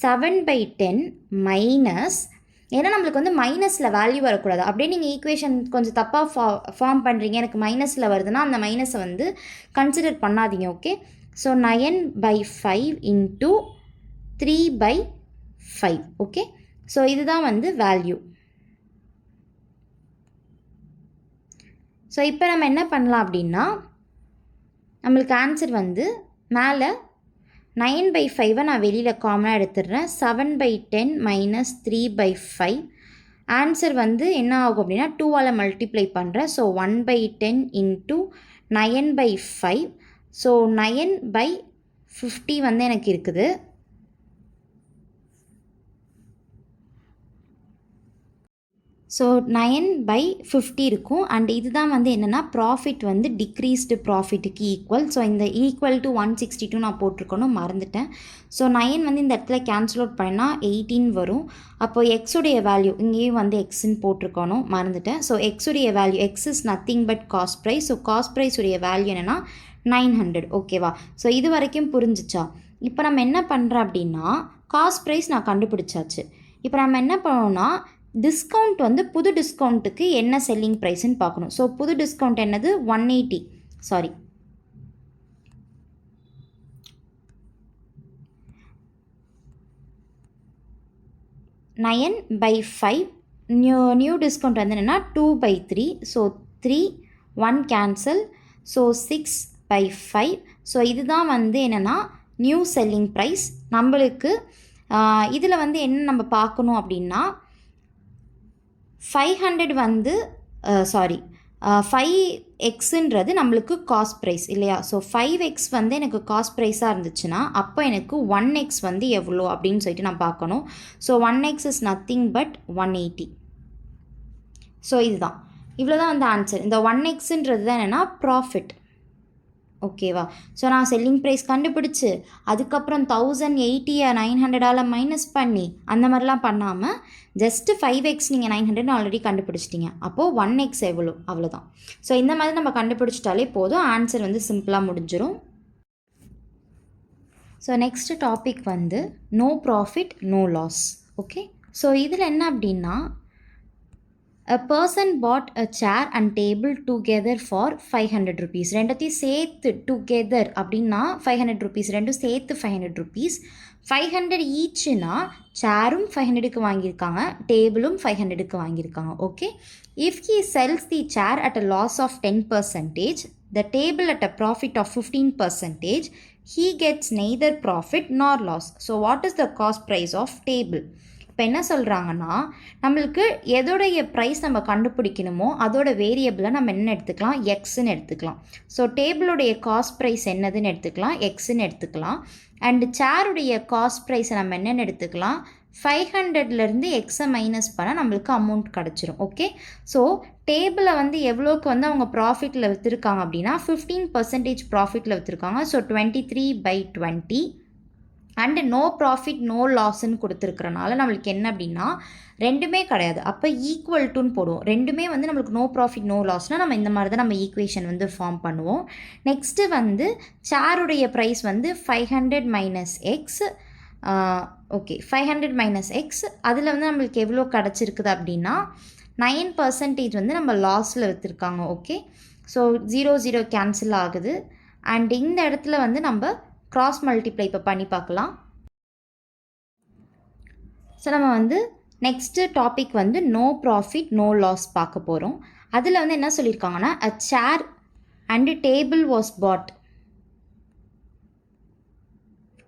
7/10 மைனஸ், ஏன்னா நம்மளுக்கு வந்து மைனஸில் வேல்யூ வரக்கூடாது. அப்படியே நீங்கள் ஈக்குவேஷன் கொஞ்சம் தப்பாக ஃபார்ம் பண்ணுறீங்க, எனக்கு மைனஸில் வருதுன்னா அந்த மைனஸை வந்து கன்சிடர் பண்ணாதீங்க. Okay, so 9/5 into 3/5. Okay, so இதுதான் வந்து வேல்யூ. ஸோ இப்போ நம்ம என்ன பண்ணலாம் அப்படின்னா, நம்மளுக்கு ஆன்சர் வந்து மேலே 9/5 நான் வெளியில் காமனாக எடுத்துடுறேன். 7/10 மைனஸ் 3/5. ஆன்சர் வந்து என்ன ஆகும் அப்படின்னா 2ஆல் மல்டிப்ளை பண்ணுறேன். So 1/10 into 9/5. ஸோ 9/50 வந்து எனக்கு இருக்குது. ஸோ 9/50 இருக்கும். அண்ட் இதுதான் வந்து என்னென்னா ப்ராஃபிட் வந்து டிக்ரீஸ்டு ப்ராஃபிட்டுக்கு ஈக்குவல். ஸோ இந்த ஈக்குவல் டு 162 நான் போட்டிருக்கணும், மறந்துட்டேன். ஸோ 9 வந்து இந்த இடத்துல கேன்சல் அவுட் பண்ணால் 18 வரும். அப்போது எக்ஸுடைய வேல்யூ இங்கேயும் வந்து எக்ஸ்ன்னு போட்டிருக்கணும், மறந்துட்டேன். ஸோ எக்ஸுடைய value, X is nothing but cost price. So cost ப்ரைஸுடைய வேல்யூ என்னென்னா 900. ஓகேவா. ஸோ இது வரைக்கும் புரிஞ்சிச்சா. இப்போ நம்ம என்ன பண்ணுறோம் அப்படின்னா, காஸ்ட் ப்ரைஸ் நான் கண்டுபிடிச்சாச்சு. இப்போ நம்ம என்ன பண்ணோம்னா, டிஸ்கவுண்ட் வந்து புது டிஸ்கவுண்ட்டுக்கு என்ன செல்லிங் ப்ரைஸ்ன்னு பார்க்கணும். ஸோ புது டிஸ்கவுண்ட் என்னது 180, 9/5. நியூ டிஸ்கவுண்ட் வந்து என்னென்னா 2/3. So 3, 1 cancel. ஸோ 6/5. ஸோ இதுதான் வந்து என்னென்னா நியூ செல்லிங் ப்ரைஸ். நம்மளுக்கு இதில் வந்து என்ன நம்ம பார்க்கணும் அப்படின்னா, 500 வந்து ஃபைவ் எக்ஸுன்றது நம்மளுக்கு காஸ்ட் ப்ரைஸ் இல்லையா? ஸோ 5x வந்து எனக்கு காஸ்ட் ப்ரைஸாக இருந்துச்சுன்னா அப்போ எனக்கு 1x வந்து எவ்வளோ அப்படின்னு சொல்லிட்டு நான் பார்க்கணும். So 1x is nothing but 180. So இதுதான், இவ்வளோ தான் வந்து ஆன்சர். இந்த 1xன்றது தான் என்னென்னா ப்ராஃபிட். ஓகேவா? ஸோ நான் செல்லிங் ப்ரைஸ் கண்டுபிடிச்சி அதுக்கப்புறம் 1080 900ஆல் மைனஸ் பண்ணி அந்த மாதிரிலாம் பண்ணாமல் ஜஸ்ட்டு 5x நீங்கள் 900 ஆல்ரெடி கண்டுபிடிச்சிட்டிங்க. அப்போது 1x எவ்வளோ, அவ்வளோதான். ஸோ இந்த மாதிரி நம்ம கண்டுபிடிச்சிட்டாலே போதும், ஆன்சர் வந்து சிம்பிளாக முடிஞ்சிடும். ஸோ நெக்ஸ்ட் டாபிக் வந்து no profit no loss. Okay, so இதில் என்ன அப்படின்னா a person bought a chair and table together for 500 rupees. ரெண்டத்தையும் சேர்த்து டுகெதர் அப்படின்னா 500 rupees, ரெண்டும் சேர்த்து 500 rupees. 500 ஈச்சுனா சேரும் 500க்கு வாங்கியிருக்காங்க, டேபிளும் 500க்கு வாங்கியிருக்காங்க. Okay, if he sells the chair at a loss of 10%, the table at a profit of 15%, he gets neither profit nor loss. So what is the cost price of table? இப்போ என்ன சொல்கிறாங்கன்னா, நம்மளுக்கு எதோடைய price நம்ம கண்டுபிடிக்கணுமோ அதோட வேரியபிளை நம்ம என்ன எடுத்துக்கலாம், எக்ஸ்ன்னு எடுத்துக்கலாம். ஸோ டேபிளுடைய காஸ்ட் ப்ரைஸ் என்னதுன்னு எடுத்துக்கலாம், எக்ஸ்ன்னு எடுத்துக்கலாம். அண்டு சேருடைய காஸ்ட் ப்ரைஸை நம்ம என்னென்னு எடுத்துக்கலாம், 500லேருந்து எக்ஸை மைனஸ் பண்ணால் நம்மளுக்கு அமௌண்ட் கிடச்சிரும். ஓகே, ஸோ டேபிளை வந்து எவ்வளோக்கு வந்து அவங்க ப்ராஃபிட்டில் விற்றுருக்காங்க அப்படின்னா 15% ப்ராஃபிட்டில் விற்றுருக்காங்க. So 23/20 and no profit no லாஸ்ன்னு கொடுத்துருக்கறனால நம்மளுக்கு என்ன அப்படின்னா ரெண்டுமே கிடையாது. அப்போ ஈக்குவல் டுன்னு போடுவோம். ரெண்டுமே வந்து நம்மளுக்கு நோ ப்ராஃபிட் நோ லாஸ்னால் நம்ம இந்த மாதிரி தான் நம்ம ஈக்குவேஷன் வந்து ஃபார்ம் பண்ணுவோம். நெக்ஸ்ட்டு வந்து சேருடைய ப்ரைஸ் வந்து 500 minus X. Okay, 500 minus X, அதில் வந்து நம்மளுக்கு எவ்வளோ கிடச்சிருக்குது அப்படின்னா 9% வந்து நம்ம லாஸில் விற்றுருக்காங்க. ஓகே, ஸோ 0 கேன்சல் ஆகுது. அண்ட் இந்த இடத்துல வந்து நம்ம கிராஸ் மல்டிப்ளை இப்போ பண்ணி பார்க்கலாம். ஸோ நம்ம வந்து நெக்ஸ்ட்டு டாபிக் வந்து நோ ப்ராஃபிட் நோ லாஸ் பார்க்க போகிறோம். அதில் வந்து என்ன சொல்லியிருக்காங்கன்னா, a chair and table was bought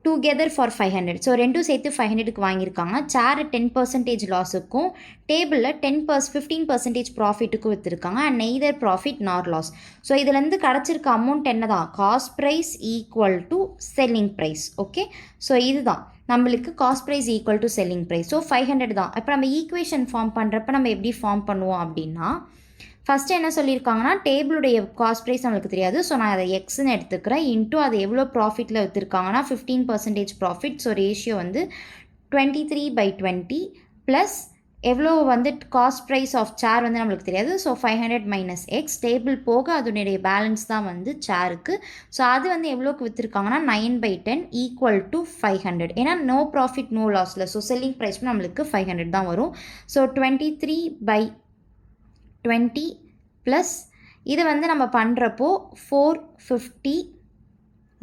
together for 500. So ரெண்டும் சேர்த்து 500க்கு வாங்கியிருக்காங்க. சேர் 10% லாஸுக்கும் டேபிளில் 15% ப்ராஃபிட்டுக்கும் விற்றுருக்காங்க. And neither profit nor loss. So இதுலேருந்து கிடச்சிருக்க அமௌண்ட் என்ன தான், cost price equal to selling price. Okay, so இதுதான் நம்மளுக்கு cost price equal to selling price. So 500 தான். இப்போ நம்ம ஈக்குவேஷன் ஃபார்ம் பண்ணுறப்ப நம்ம எப்படி ஃபார்ம் பண்ணுவோம் அப்படின்னா, ஃபஸ்ட்டு என்ன சொல்லியிருக்காங்கன்னா, டேபிளுடைய காஸ்ட் ப்ரைஸ் நம்மளுக்கு தெரியாது. ஸோ நான் அதை எக்ஸ்ன்னு எடுத்துக்கிறேன். இன்ட்டு அது எவ்வளோ ப்ராஃபிட்டில் விற்றுருக்காங்கன்னா 15% ப்ராஃபிட். ஸோ ரேஷியோ வந்து 23/20 ப்ளஸ் எவ்வளோ வந்து காஸ்ட் ப்ரைஸ் ஆஃப் சேர் வந்து நம்மளுக்கு தெரியாது. ஸோ 500 மைனஸ் எக்ஸ், டேபிள் போக அதனுடைய பேலன்ஸ் தான் வந்து சேருக்கு. ஸோ அது வந்து எவ்வளோக்கு விற்றுருக்காங்கன்னா 9/10 ஈக்குவல் டு 500. ஏன்னா நோ ப்ராஃபிட் நோ லாஸில் ஸோ செல்லிங் ப்ரைஸ் நம்மளுக்கு 500 தான் வரும். ஸோ 23/20 ப்ளஸ் இது வந்து நம்ம பண்ணுறப்போ 450,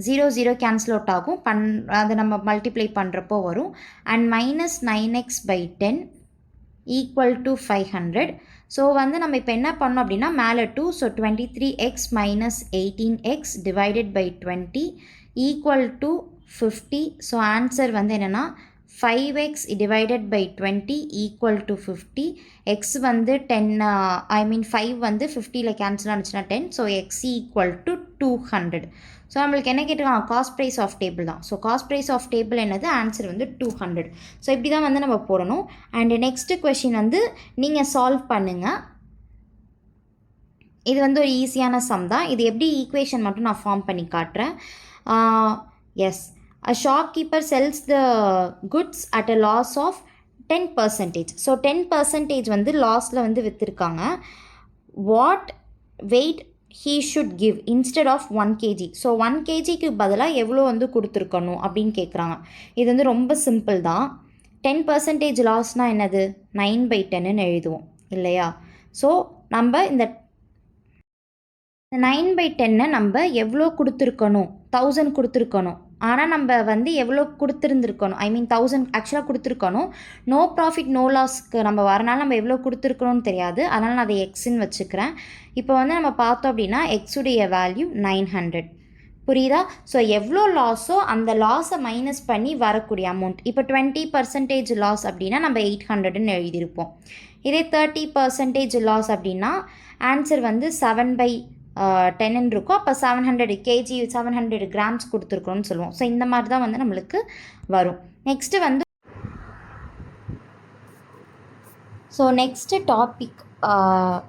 0 கேன்சல் அவுட் ஆகும். அதை நம்ம மல்டிப்ளை பண்ணுறப்போ வரும். And minus 9x/10 equal to 500. So வந்து நம்ம இப்போ என்ன பண்ணோம் அப்படின்னா மேலே 2, ஸோ 23x minus 18x divided by 20 equal to 50. So answer வந்து என்னென்னா 5x divided by 20 equal to 50. x வந்து 10, 5 வந்து 50ல் கேன்சல் ஆனிச்சுன்னா 10. So x equal to 200. So நம்மளுக்கு என்ன கேட்டிருக்காங்க, காஸ்ட் ப்ரைஸ் ஆஃப் டேபிள் தான். So cost price of table என்னது, ஆன்சர் வந்து 200. ஸோ இப்படி தான் வந்து நம்ம போடணும். அண்ட் நெக்ஸ்ட் கொஷின் வந்து நீங்கள் சால்வ் பண்ணுங்கள். இது வந்து ஒரு ஈஸியான சம் தான். இது எப்படி ஈக்குவேஷன் மட்டும் நான் ஃபார்ம் பண்ணி காட்டுறேன். Yes, a shopkeeper sells the goods at a loss of 10%. So 10% வந்து லாஸில் வந்து விற்றுருக்காங்க. What weight he should give instead of 1 kg. So 1 kgக்கு பதிலாக எவ்வளோ வந்து கொடுத்துருக்கணும் அப்படின்னு கேட்குறாங்க. இது வந்து ரொம்ப சிம்பிள் தான். 10% லாஸ்னால் என்னது, 9/10ன்னு எழுதுவோம் இல்லையா? ஸோ நம்ம இந்த 9/10 நம்ம எவ்வளோ கொடுத்துருக்கணும், 1000 கொடுத்துருக்கணும். ஆனால் நம்ம வந்து எவ்வளோ கொடுத்துருந்துருக்கணும், 1000 ஆக்சுவலாக கொடுத்துருக்கணும். நோ ப்ராஃபிட் நோ லாஸ்க்கு நம்ம வரனால நம்ம எவ்வளோ கொடுத்துருக்கணும்னு தெரியாது. அதனால் நான் அதை எக்ஸ்ன்னு வச்சுக்கிறேன். இப்போ வந்து நம்ம பார்த்தோம் அப்படின்னா எக்ஸுடைய வேல்யூ 900. புரியுதா? ஸோ எவ்வளோ லாஸோ அந்த லாஸை மைனஸ் பண்ணி வரக்கூடிய அமௌண்ட். இப்போ 20% லாஸ் அப்படின்னா நம்ம 800ன்னு எழுதியிருப்போம். இதே 30% லாஸ் அப்படின்னா ஆன்சர் வந்து 7/10 இருக்கும். அப்போ 700 கேஜி 700 கிராம்ஸ் கொடுத்துருக்கோன்னு சொல்லுவோம். ஸோ இந்த மாதிரி தான் வந்து நம்மளுக்கு வரும். நெக்ஸ்ட்டு வந்து நெக்ஸ்ட்டு டாபிக்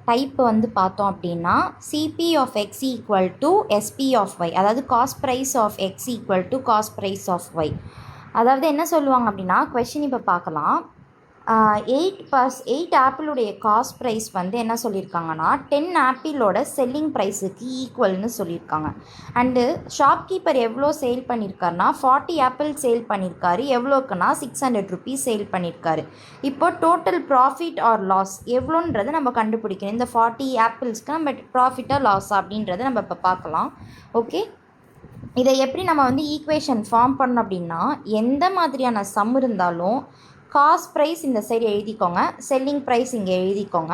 டைப் வந்து பார்த்தோம் அப்படின்னா CP of X equal to SP of Y, அதாவது cost price of X equal to cost price of Y. அதாவது என்ன சொல்லுவாங்க அப்படின்னா கொஷின் இப்போ பார்க்கலாம். 8 ஆப்பிளுடைய காஸ்ட் ப்ரைஸ் வந்து என்ன சொல்லியிருக்காங்கன்னா 10 ஆப்பிளோட செல்லிங் ப்ரைஸுக்கு ஈக்குவல்னு சொல்லியிருக்காங்க. அண்டு ஷாப்கீப்பர் எவ்வளோ சேல் பண்ணியிருக்காருனா 40 ஆப்பிள் சேல் பண்ணியிருக்காரு. எவ்வளோக்குன்னா 600 ருபீஸ் சேல் பண்ணியிருக்காரு. இப்போ டோட்டல் ப்ராஃபிட் ஆர் லாஸ் எவ்வளோன்றதை நம்ம கண்டுபிடிக்கணும். இந்த 40 ஆப்பிள்ஸ்க்கு நம்ம ப்ராஃபிட்டாக லாஸ் அப்படின்றத நம்ம இப்போ பார்க்கலாம். ஓகே, இதை எப்படி நம்ம வந்து ஈக்குவேஷன் ஃபார்ம் பண்ணோம் அப்படின்னா எந்த மாதிரியான சம் இருந்தாலும் காஸ்ட் ப்ரைஸ் இந்த சைடு எழுதிக்கோங்க, செல்லிங் ப்ரைஸ் இங்கே எழுதிக்கோங்க.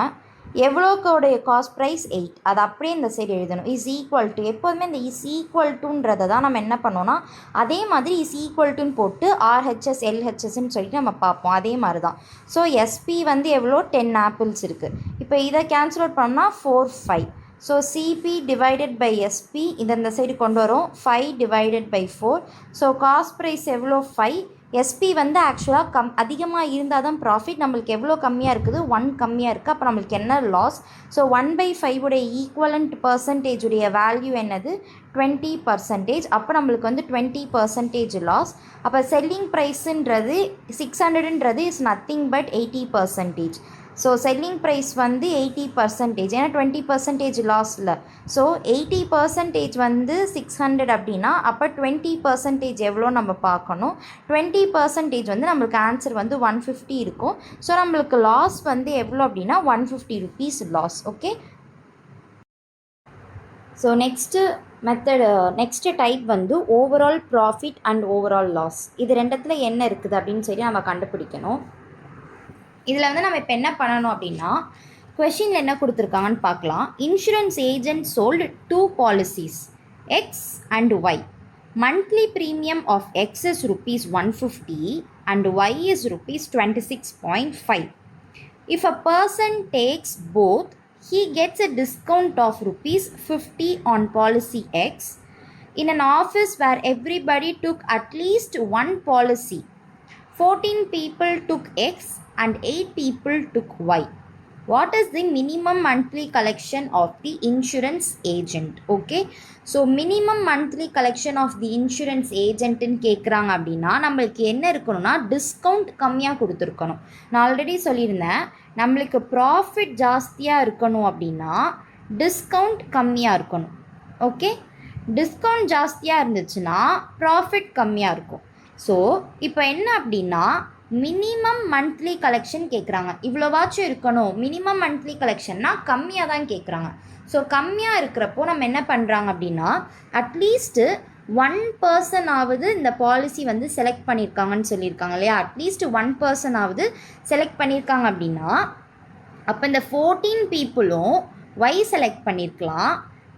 எவ்வளோக்கோடைய காஸ்ட் ப்ரைஸ் 8 அது அப்படியே இந்த சைடு எழுதணும். இஸ் ஈக்குவல் டு எப்போதுமே இந்த இஸ் ஈக்குவல் டுன்றதை தான் நம்ம என்ன பண்ணோன்னா அதே மாதிரி இஸ் ஈக்குவல் டுன்னு போட்டு ஆர்ஹெச்எஸ் எல்ஹெச்எஸ்ன்னு சொல்லிட்டு நம்ம பார்ப்போம். அதே மாதிரி தான். ஸோ எஸ்பி வந்து எவ்வளோ 10 ஆப்பிள்ஸ் இருக்குது. இப்போ இதை கேன்சல் அவுட் பண்ணால் 4 5. So CP divided by SP இந்த சைடு கொண்டு வரும் 5 divided by 4. So cost price எவ்வளோ 5. எஸ்பி வந்து ஆக்சுவலாக அதிகமாக இருந்தால் தான் ப்ராஃபிட். நம்மளுக்கு எவ்வளோ கம்மியாக இருக்குது 1 கம்மியாக இருக்குது. அப்போ நம்மளுக்கு என்ன லாஸ். ஸோ 1/5 உடைய ஈக்குவலண்ட் பர்சன்டேஜுடைய வேல்யூ என்னது 20%. அப்போ நம்மளுக்கு வந்து 20% லாஸ். அப்போ செல்லிங் ப்ரைஸுன்றது 600ன்றது is nothing but 80%. So selling price வந்து 80%, ஏன்னா 20% லாஸில். ஸோ 80% வந்து 600 அப்படின்னா அப்போ 20% எவ்வளோ நம்ம பார்க்கணும். 20% வந்து நம்மளுக்கு ஆன்சர் வந்து 150 இருக்கும். ஸோ நம்மளுக்கு லாஸ் வந்து எவ்வளோ அப்படின்னா 150 rupees loss. Okay, so next type வந்து overall profit and overall loss. இது ரெண்டத்தில் என்ன இருக்குது அப்படின்னு சொல்லி நம்ம கண்டுபிடிக்கணும். இதில் வந்து நம்ம இப்போ என்ன பண்ணணும் அப்படின்னா கொஷினில் என்ன கொடுத்துருக்காங்கன்னு பார்க்கலாம். Insurance agent sold 2 policies X and Y. Monthly premium of X is rupees 150 and Y is rupees 26.5. If a person takes both, he gets a discount of rupees 50 on policy X. In an office where everybody took at least one policy, 14 people took X and 8 people took Y. What is the minimum monthly collection of the insurance agent? Okay, so minimum monthly collection of the insurance agent ன்னு கேட்குறாங்க அப்படின்னா நம்மளுக்கு என்ன இருக்கணும்னா discount கம்மியாக கொடுத்துருக்கணும். நான் already சொல்லியிருந்தேன், நம்மளுக்கு ப்ராஃபிட் ஜாஸ்தியாக இருக்கணும் அப்படின்னா டிஸ்கவுண்ட் கம்மியாக இருக்கணும். ஓகே, டிஸ்கவுண்ட் ஜாஸ்தியாக இருந்துச்சுன்னா ப்ராஃபிட் கம்மியாக இருக்கும். ஸோ இப்போ என்ன அப்படின்னா மினிமம் மந்த்லி கலெக்ஷன் கேட்குறாங்க. இவ்வளோவாச்சும் இருக்கணும். மினிமம் மந்த்லி கலெக்ஷன்னா கம்மியாக தான் கேட்குறாங்க. ஸோ கம்மியாக இருக்கிறப்போ நம்ம என்ன பண்ணுறாங்க அப்படின்னா அட்லீஸ்ட்டு 1 பர்சனாவது இந்த பாலிசி வந்து செலக்ட் பண்ணியிருக்காங்கன்னு சொல்லியிருக்காங்க இல்லையா. அட்லீஸ்ட் 1 பர்சனாவது செலக்ட் பண்ணியிருக்காங்க அப்படின்னா அப்போ இந்த 14 பீப்புளும் ஒய் செலக்ட் பண்ணியிருக்கலாம்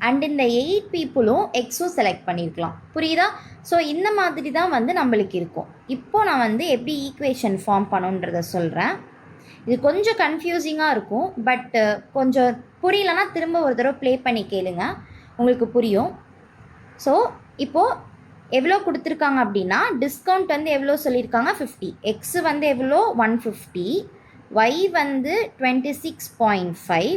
அண்ட் இந்த 8 பீப்புளும் எக்ஸும் செலக்ட் பண்ணியிருக்கலாம். புரியுதா? ஸோ இந்த மாதிரி தான் வந்து நம்மளுக்கு இருக்கும். இப்போது நான் வந்து எப்படி ஈக்குவேஷன் ஃபார்ம் பண்ணுன்றதை சொல்கிறேன். இது கொஞ்சம் கன்ஃபியூசிங்காக இருக்கும், பட் கொஞ்சம் புரியலன்னா திரும்ப ஒரு தடவை ப்ளே பண்ணி கேளுங்க, உங்களுக்கு புரியும். ஸோ இப்போது எவ்வளோ கொடுத்துருக்காங்க அப்படின்னா டிஸ்கவுண்ட் வந்து எவ்வளோ சொல்லியிருக்காங்க 50. எக்ஸு வந்து எவ்வளோ 150, ஒய் வந்து 26.5,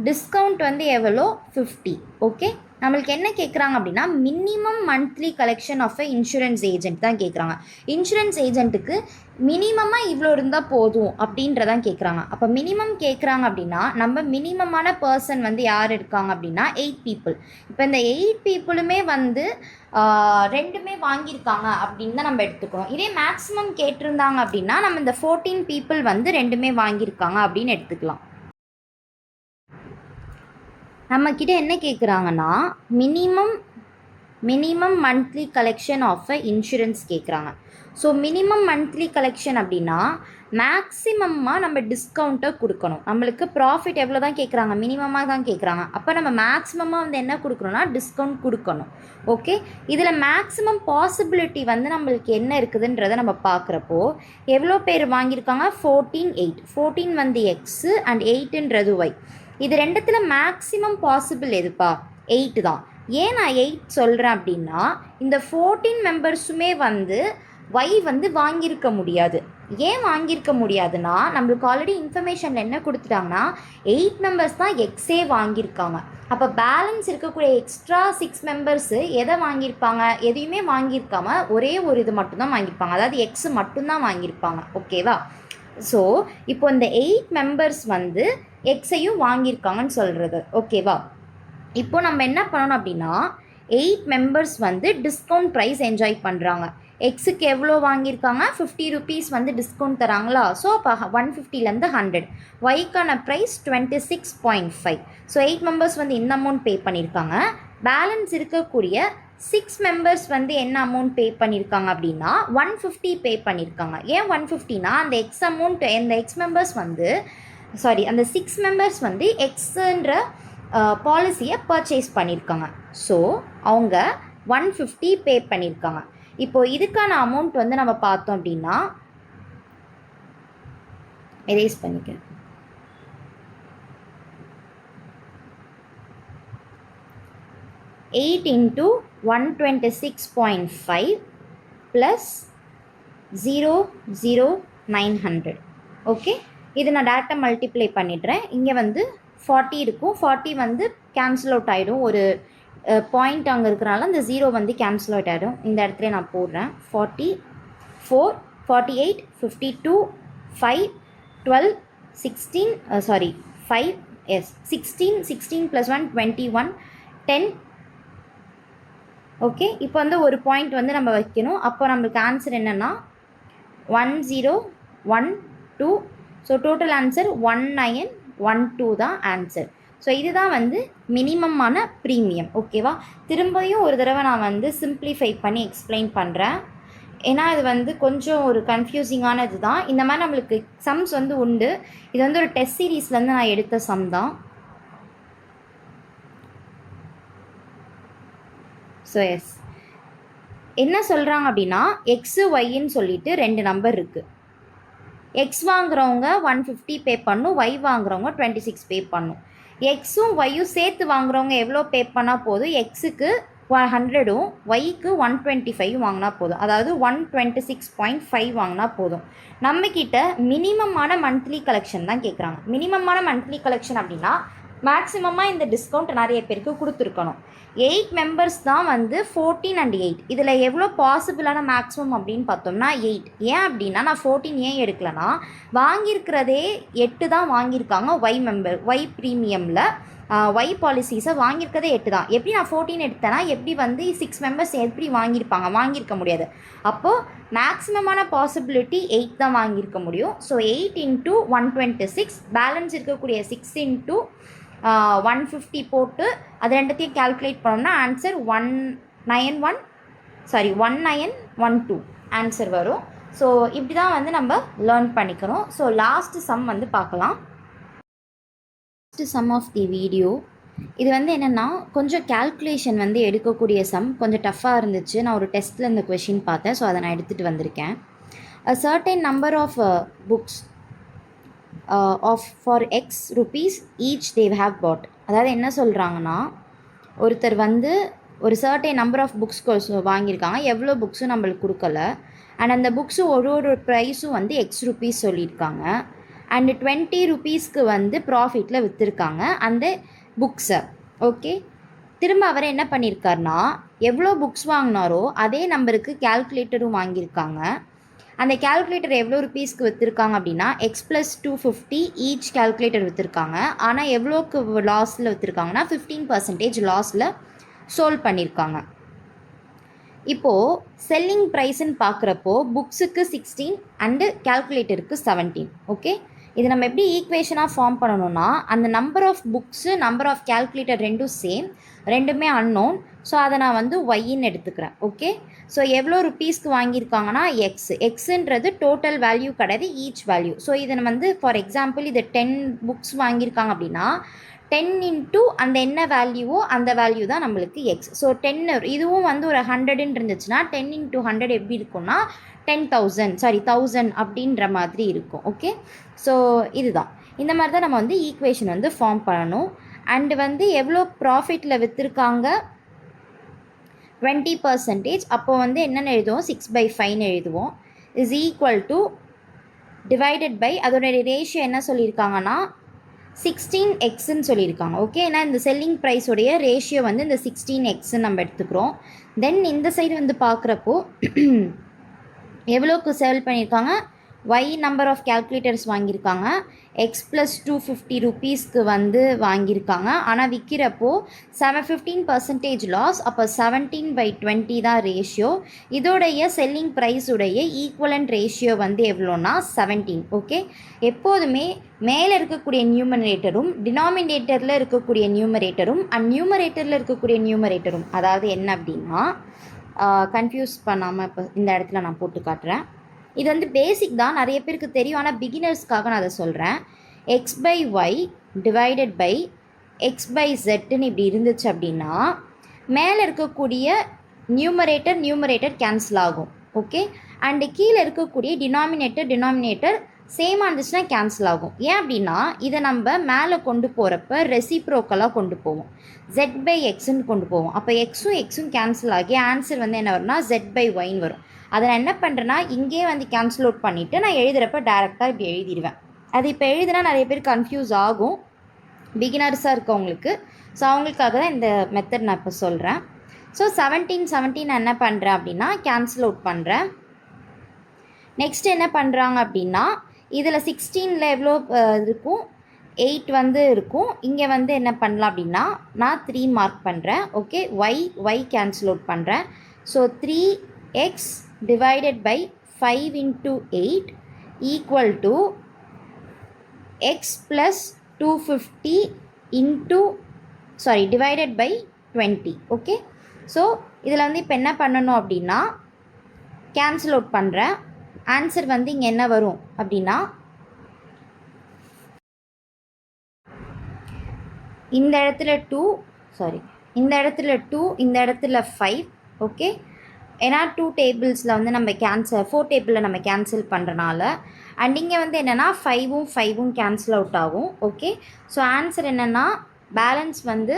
டிஸ்கவுண்ட் வந்து எவ்வளோ 50. ஓகே, நம்மளுக்கு என்ன கேட்குறாங்க அப்படின்னா minimum monthly collection of a insurance agent தான் கேட்குறாங்க. இன்சூரன்ஸ் ஏஜென்ட்டுக்கு மினிமமாக இவ்வளோ இருந்தால் போதும் அப்படின்றதான் கேட்குறாங்க. அப்போ மினிமம் கேட்குறாங்க அப்படின்னா நம்ம மினிமமான பர்சன் வந்து யார் இருக்காங்க அப்படின்னா 8 பீப்புள். இப்போ இந்த 8 பீப்புளுமே வந்து 2மே வாங்கியிருக்காங்க அப்படின்னு தான் நம்ம எடுத்துக்கணும். இதே மேக்ஸிமம் கேட்டிருந்தாங்க அப்படின்னா நம்ம இந்த 14 பீப்புள் வந்து 2மே வாங்கியிருக்காங்க அப்படின்னு எடுத்துக்கலாம். நம்மக்கிட்ட என்ன கேட்குறாங்கன்னா minimum monthly collection of a insurance கேட்குறாங்க. ஸோ மினிமம் மந்த்லி கலெக்ஷன் அப்படின்னா மேக்ஸிமமாக நம்ம டிஸ்கவுண்ட்டை கொடுக்கணும். நம்மளுக்கு ப்ராஃபிட் எவ்வளோ தான் கேட்குறாங்க, மினிமமாக தான் கேட்குறாங்க. அப்போ நம்ம மேக்ஸிமமாக வந்து என்ன கொடுக்கணும்னா டிஸ்கவுண்ட் கொடுக்கணும். ஓகே, இதில் மேக்ஸிமம் பாசிபிலிட்டி வந்து நம்மளுக்கு என்ன இருக்குதுன்றதை நம்ம பார்க்குறப்போ எவ்வளோ பேர் வாங்கியிருக்காங்க, 14 வந்து எக்ஸு அண்ட் 8ன்றது ஒய். இது ரெண்டுத்தில் மேக்ஸிமம் பாசிபிள் எதுப்பா, 8 தான். ஏன் நான் 8 சொல்கிறேன் அப்படின்னா, இந்த 14 மெம்பர்ஸுமே வந்து ஒய் வந்து வாங்கியிருக்க முடியாது. ஏன் வாங்கியிருக்க முடியாதுன்னா, நம்மளுக்கு ஆல்ரெடி இன்ஃபர்மேஷனில் என்ன கொடுத்துட்டாங்கன்னா 8 மெம்பர்ஸ் தான் எக்ஸே வாங்கியிருக்காங்க. அப்போ பேலன்ஸ் இருக்கக்கூடிய எக்ஸ்ட்ரா 6 மெம்பர்ஸு எதை வாங்கியிருப்பாங்க, எதையுமே வாங்கியிருக்காம ஒரே ஒரு இது மட்டும்தான் வாங்கியிருப்பாங்க, அதாவது எக்ஸு மட்டும்தான் வாங்கியிருப்பாங்க. ஓகேவா? ஸோ இப்போ இந்த 8 மெம்பர்ஸ் வந்து எக்ஸையும் வாங்கியிருக்காங்கன்னு சொல்கிறது. ஓகேவா? இப்போ நம்ம என்ன பண்ணணும் அப்படின்னா, 8 மெம்பர்ஸ் வந்து டிஸ்கவுண்ட் ப்ரைஸ் என்ஜாய் பண்ணுறாங்க. எக்ஸுக்கு எவ்வளோ வாங்கியிருக்காங்க, 50 ருபீஸ் வந்து டிஸ்கவுண்ட் தராங்களா. ஸோ அப்போ 150லேருந்து 100. ஒய்க்கான ப்ரைஸ் 26.5. ஸோ 8 மெம்பர்ஸ் வந்து இந்த அமௌண்ட் பே பண்ணியிருக்காங்க. பேலன்ஸ் இருக்கக்கூடிய 6 மெம்பர்ஸ் வந்து என்ன அமௌண்ட் பே பண்ணியிருக்காங்க அப்படின்னா 150 பே பண்ணியிருக்காங்க. ஏன் 150னா, அந்த எக்ஸ் அமௌண்ட், அந்த எக்ஸ் மெம்பர்ஸ் வந்து அந்த 6 மெம்பர்ஸ் வந்து எக்ஸுன்ற பாலிசியை பர்ச்சேஸ் பண்ணியிருக்காங்க. ஸோ அவங்க 150 பே பண்ணியிருக்காங்க. இப்போது இதுக்கான அமௌண்ட் வந்து நம்ம பார்த்தோம் அப்படின்னா, எரேஸ் பண்ணிக்க, 8 into 126.5 plus 00900. ஓகே, இது நான் டேரெக்டாக மல்டிப்ளை பண்ணிடுறேன். இங்கே வந்து 40 இருக்கும். 40 வந்து கேன்சல் அவுட் ஆகிடும். ஒரு பாயிண்ட் அங்கே இருக்கிறனால அந்த 0 வந்து கேன்சல் அவுட் ஆகிடும். இந்த இடத்துல நான் போடுறேன். 44, 48, 52, 5, 12, 16, 5, yes, 16 plus 1, 21, 10. ஓகே, இப்போ வந்து ஒரு பாயிண்ட் வந்து நம்ம வைக்கணும். அப்போ நம்மளுக்கு ஆன்சர் என்னென்னா 1012. ஸோ டோட்டல் ஆன்சர் 1912 தான் ஆன்சர். ஸோ இதுதான் வந்து மினிமமான ப்ரீமியம். ஓகேவா? திரும்பியும் ஒரு தடவை நான் வந்து சிம்பிளிஃபை பண்ணி எக்ஸ்பிளைன் பண்ணுறேன். ஏன்னா இது வந்து கொஞ்சம் ஒரு கன்ஃபியூசிங்கான இது தான். இந்த மாதிரி நம்மளுக்கு சம்ஸ் வந்து உண்டு. இது வந்து ஒரு டெஸ்ட் சீரீஸ்லேருந்து நான் எடுத்த சம் தான். ஸோ எஸ், என்ன சொல்கிறாங்க அப்படின்னா, எக்ஸு ஒய்ன்னு சொல்லிட்டு 2 நம்பர் இருக்குது. எக்ஸ் வாங்குறவங்க 150 பே பண்ணும், ஒய் வாங்குறவங்க 26 பே பண்ணும். எக்ஸும் ஒய்யும் சேர்த்து வாங்குறவங்க எவ்வளோ பே பண்ணால் போதும், எக்ஸுக்கு 100ம் ஒய்க்கு 125 வாங்கினா போதும். அதாவது 126.5 வாங்கினா போதும். நம்மக்கிட்ட மினிமமான மந்த்லி கலெக்ஷன் தான் கேட்குறாங்க. மினிமமான மந்த்லி கலெக்ஷன் அப்படின்னா மேக்ஸிமமாக இந்த டிஸ்கவுண்ட் நிறைய பேருக்கு கொடுத்துருக்கணும். 8 மெம்பர்ஸ் தான் வந்து 14 and 8. இதில் எவ்வளோ பாசிபிளான மேக்ஸிமம் அப்படின்னு பார்த்தோம்னா 8. ஏன் அப்படின்னா, நான் 14 ஏன் எடுக்கலைன்னா, வாங்கியிருக்கிறதே 8 தான் வாங்கியிருக்காங்க. ஒய் ப்ரீமியமில் ஒய் பாலிசிஸை வாங்கியிருக்கதே 8 தான். எப்படி நான் 14 எடுத்தேன்னா, எப்படி வந்து 6 மெம்பர்ஸ் எப்படி வாங்கியிருக்க முடியாது. அப்போது மேக்ஸிமமான பாசிபிலிட்டி 8 தான் வாங்கியிருக்க முடியும். ஸோ 8 into 126, பேலன்ஸ் இருக்கக்கூடிய 6 into 150 போட்டு அது ரெண்டுத்தையும் கால்குலேட் பண்ணோம்னா ஆன்சர் 1912 ஆன்சர் வரும். ஸோ இப்படி தான் வந்து நம்ம லேர்ன் பண்ணிக்கணும். ஸோ லாஸ்ட் சம் வந்து பார்க்கலாம். Last sum of the video. இது வந்து என்னென்னா, கொஞ்சம் கால்குலேஷன் வந்து எடுக்கக்கூடிய சம், கொஞ்சம் டஃப்பாக இருந்துச்சு. நான் ஒரு டெஸ்ட்டில் இந்த கொஷின் பார்த்தேன். ஸோ அதை நான் எடுத்துகிட்டு வந்திருக்கேன். A certain number of books for x rupees each they have bought. அதாவது என்ன சொல்கிறாங்கன்னா, ஒருத்தர் வந்து ஒரு சர்டைன் நம்பர் ஆஃப் புக்ஸ் வாங்கியிருக்காங்க. எவ்வளோ புக்ஸும் நம்மளுக்கு கொடுக்கல. அண்ட் அந்த புக்ஸு ஒரு ப்ரைஸும் வந்து x ருபீஸ் சொல்லியிருக்காங்க. அண்டு 20 ருபீஸ்க்கு வந்து ப்ராஃபிட்டில் விற்றுருக்காங்க அந்த புக்ஸை. ஓகே, திரும்ப அவர் என்ன பண்ணியிருக்காருனா, எவ்வளோ புக்ஸ் வாங்கினாரோ அதே நம்பருக்கு கால்குலேட்டரும் வாங்கியிருக்காங்க. அந்த கால்குலேட்டர் எவ்வளோ ருபீஸ்க்கு விற்றுருக்காங்க அப்படின்னா எக்ஸ் ப்ளஸ் 250 ஈச் கால்குலேட்டர் விற்றுருக்காங்க. ஆனால் எவ்வளோக்கு லாஸில் விற்றுருக்காங்கன்னா 15% லாஸில் சோல்வ் பண்ணியிருக்காங்க. இப்போது செல்லிங் ப்ரைஸ்ன்னு பார்க்குறப்போ புக்ஸுக்கு 16 அண்டு கால்குலேட்டருக்கு 17. ஓகே, இது நம்ம எப்படி ஈக்குவேஷனாக ஃபார்ம் பண்ணணும்னா, அந்த number of books number of calculator ரெண்டும் சேம், ரெண்டுமே அன்னோன். ஸோ அதை நான் வந்து ஒய்ன்னு எடுத்துக்கிறேன். ஓகே, ஸோ எவ்வளோ ருப்பீஸ்க்கு வாங்கியிருக்காங்கன்னா எக்ஸுன்றது டோட்டல் வேல்யூ கிடையாது, ஈச் வேல்யூ. ஸோ இதை வந்து ஃபார் எக்ஸாம்பிள் இது 10 புக்ஸ் வாங்கியிருக்காங்க அப்படின்னா 10 இன்ட்டு அந்த என்ன வேல்யூவோ அந்த வேல்யூ தான் நம்மளுக்கு எக்ஸ். ஸோ 10 இதுவும் வந்து ஒரு 100ன்னு இருந்துச்சுன்னா 10 இன்ட்டு 100 எப்படி இருக்கும்னா 10,000 அப்படின்ற மாதிரி இருக்கும். ஓகே, ஸோ இதுதான் இந்த மாதிரி தான் நம்ம வந்து ஈக்குவேஷன் வந்து ஃபார்ம் பண்ணணும். அண்டு வந்து எவ்வளோ ப்ராஃபிட்டில் விற்றுருக்காங்க 20%. அப்போ வந்து என்னென்னு எழுதுவோம், 6/5 எழுதுவோம். Is equal to divided by அதோடைய ரேஷியோ என்ன சொல்லியிருக்காங்கன்னா 16xன்னு சொல்லியிருக்காங்க. ஓகே, ஏன்னா இந்த செல்லிங் ப்ரைஸோடைய ரேஷியோ வந்து இந்த 16xன்னு நம்ம எடுத்துக்கிறோம். தென் இந்த சைடு வந்து பார்க்குறப்போ எவ்வளோக்கு செல் பண்ணியிருக்காங்க, y நம்பர் ஆஃப் கேல்குலேட்டர்ஸ் வாங்கியிருக்காங்க, x + 250 ருப்பீஸ்க்கு வந்து வாங்கியிருக்காங்க. ஆனால் விற்கிறப்போ 15% லாஸ். அப்போ 17/20 தான் ரேஷியோ. இதோடைய செல்லிங் ப்ரைஸுடைய ஈக்குவலண்ட் ரேஷியோ வந்து எவ்வளோனா 17. ஓகே, எப்போதுமே மேலே இருக்கக்கூடிய நியூமரேட்டரும் டினாமினேட்டரில் இருக்கக்கூடிய நியூமரேட்டரும் நியூமரேட்டரில் இருக்கக்கூடிய நியூமரேட்டரும், அதாவது என்ன அப்படின்னா கன்ஃபியூஸ் பண்ணாமல் இப்போ இந்த இடத்துல நான் போட்டு காட்டுறேன். இது வந்து பேசிக் தான், நிறைய பேருக்கு தெரியும். ஆனால் பிகினர்ஸ்க்காக நான் அதை சொல்கிறேன். x/y டிவைடட் பை x/zன்னு இப்படி இருந்துச்சு அப்படின்னா மேலே இருக்கக்கூடிய நியூமரேட்டர் கேன்சல் ஆகும். ஓகே, அண்டு கீழே இருக்கக்கூடிய டினாமினேட்டர் சேமாக இருந்துச்சுன்னா கேன்சல் ஆகும். ஏன் அப்படின்னா இதை நம்ம மேலே கொண்டு போகிறப்ப ரெசிப்ரோக்கலாக கொண்டு போவோம், z/xன்னு கொண்டு போவோம். அப்போ எக்ஸும் கேன்சல் ஆகி ஆன்சர் வந்து என்ன வரும்னா z/yன்னு வரும். அதை நான் என்ன பண்ணுறேன்னா இங்கே வந்து கேன்சல் அவுட் பண்ணிவிட்டு நான் எழுதுகிறப்ப டேரெக்டாக இப்படி எழுதிடுவேன். அது இப்போ எழுதுனா நிறைய பேர் கன்ஃபியூஸ் ஆகும், பிகினர்ஸாக இருக்கவங்களுக்கு. ஸோ அவங்களுக்காக தான் இந்த மெத்தட் நான் இப்போ சொல்கிறேன். ஸோ 17 நான் என்ன பண்ணுறேன் அப்படின்னா கேன்சல் அவுட் பண்ணுறேன். நெக்ஸ்ட் என்ன பண்ணுறாங்க அப்படின்னா இதில் 16ல் எவ்வளோ இருக்கும், 8 வந்து இருக்கும். இங்கே வந்து என்ன பண்ணலாம் அப்படின்னா நான் 3 மார்க் பண்ணுறேன். ஓகே, y கேன்சல் அவுட் பண்ணுறேன். So 3x divided by 5 into 8 equal to x plus 250 into divided by 20. Okay, so இதில் வந்து இப்போ என்ன பண்ணணும் அப்படின்னா கேன்சல் அவுட் பண்ணுறேன். ஆன்சர் வந்து இங்கே என்ன வரும் அப்படின்னா இந்த இடத்துல 2, இந்த இடத்துல 5. ஓகே, ஏன்னா 2 டேபிள்ஸில் வந்து நம்ம 4 டேபிளில் நம்ம கேன்சல் பண்ணுறனால. அண்ட் இங்கே வந்து என்னென்னா 5ம் கேன்சல் அவுட் ஆகும். ஓகே, ஸோ ஆன்சர் என்னென்னா பேலன்ஸ் வந்து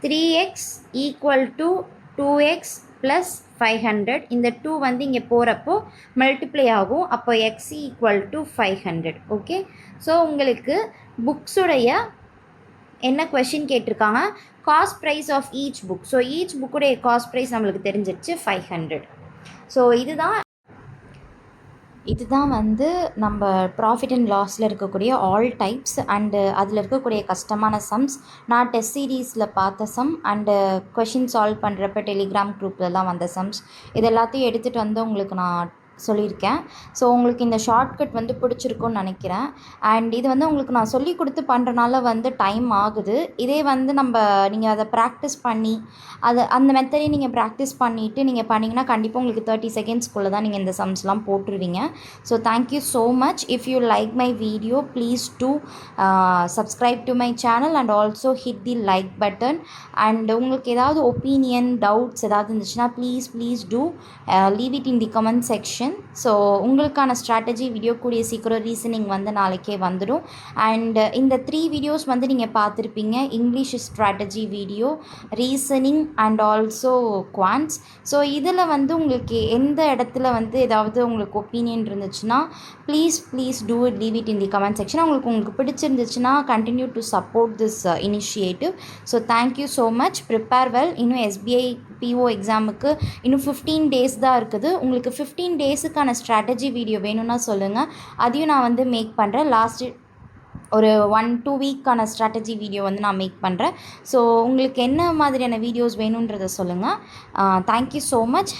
3x equal to 2x plus 500. இந்த 2 வந்து இங்கே போகிறப்போ மல்டிப்ளை ஆகும். அப்போ x equal to 500. Okay, so உங்களுக்கு புக்ஸுடைய என்ன கொஷின் கேட்டிருக்காங்க, cost price of each book. So ஈச் புக்குடைய காஸ்ட் ப்ரைஸ் நம்மளுக்கு தெரிஞ்சிருச்சு 500. ஸோ இதுதான் வந்து நம்ம ப்ராஃபிட் அண்ட் லாஸில் இருக்கக்கூடிய ஆல் டைப்ஸ் அண்டு அதில் இருக்கக்கூடிய கஷ்டமான சம்ஸ். நான் டெஸ்ட் சீரீஸில் பார்த்த சம் அண்டு கொஷின் சால்வ் பண்ணுறப்ப டெலிகிராம் குரூப்லலாம் வந்த சம்ஸ் இது எல்லாத்தையும் எடுத்துகிட்டு வந்து உங்களுக்கு நான் சொல்லியிருக்கேன். ஸோ உங்களுக்கு இந்த ஷார்ட்கட் வந்து பிடிச்சிருக்குன்னு நினைக்கிறேன். அண்ட் இது வந்து உங்களுக்கு நான் சொல்லி கொடுத்து பண்ணுறனால வந்து டைம் ஆகுது. இதே வந்து நீங்கள் அதை ப்ராக்டிஸ் பண்ணி அந்த மெத்தடையும் நீங்கள் ப்ராக்டிஸ் பண்ணிவிட்டு நீங்கள் பண்ணிங்கன்னா கண்டிப்பாக உங்களுக்கு 30 செகண்ட்ஸ்க்குள்ளே தான் நீங்கள் இந்த சம்ஸ்லாம் போட்டுருவீங்க. So thank you so much. If you like my video please to subscribe to my channel and also hit the like button. And உங்களுக்கு ஏதாவது ஒப்பீனியன் டவுட்ஸ் ஏதாவது இருந்துச்சுன்னா please do leave it in the comment section. So உங்களுக்கான strategy video கூடிய சீக்கிரம் reasoning வந்து நாளைக்கே வந்துடும். அண்ட் இந்த 3 வீடியோஸ் வந்து நீங்கள் பார்த்துருப்பீங்க, English strategy video, reasoning and also quants. So இதில் வந்து உங்களுக்கு எந்த இடத்துல வந்து ஏதாவது உங்களுக்கு ஒப்பீனியன் இருந்துச்சுன்னா please do it, leave it in the comment section. உங்களுக்கு பிடிச்சிருந்துச்சுன்னா continue to support this initiative. So thank you so much. Prepare well. இன்னும் SBI PO எக்ஸாமுக்கு இன்னும் 15 days தான் இருக்குது. உங்களுக்கு 15 daysக்கான ஸ்ட்ராட்டஜி வீடியோ வேணும்னா சொல்லுங்கள், அதையும் நான் வந்து மேக் பண்ணுறேன். லாஸ்ட்டு ஒரு 1-2 வீக்கான ஸ்ட்ராட்டஜி வீடியோ வந்து நான் மேக் பண்ணுறேன். ஸோ உங்களுக்கு என்ன மாதிரியான வீடியோஸ் வேணுன்றதை சொல்லுங்கள். Thank you so much.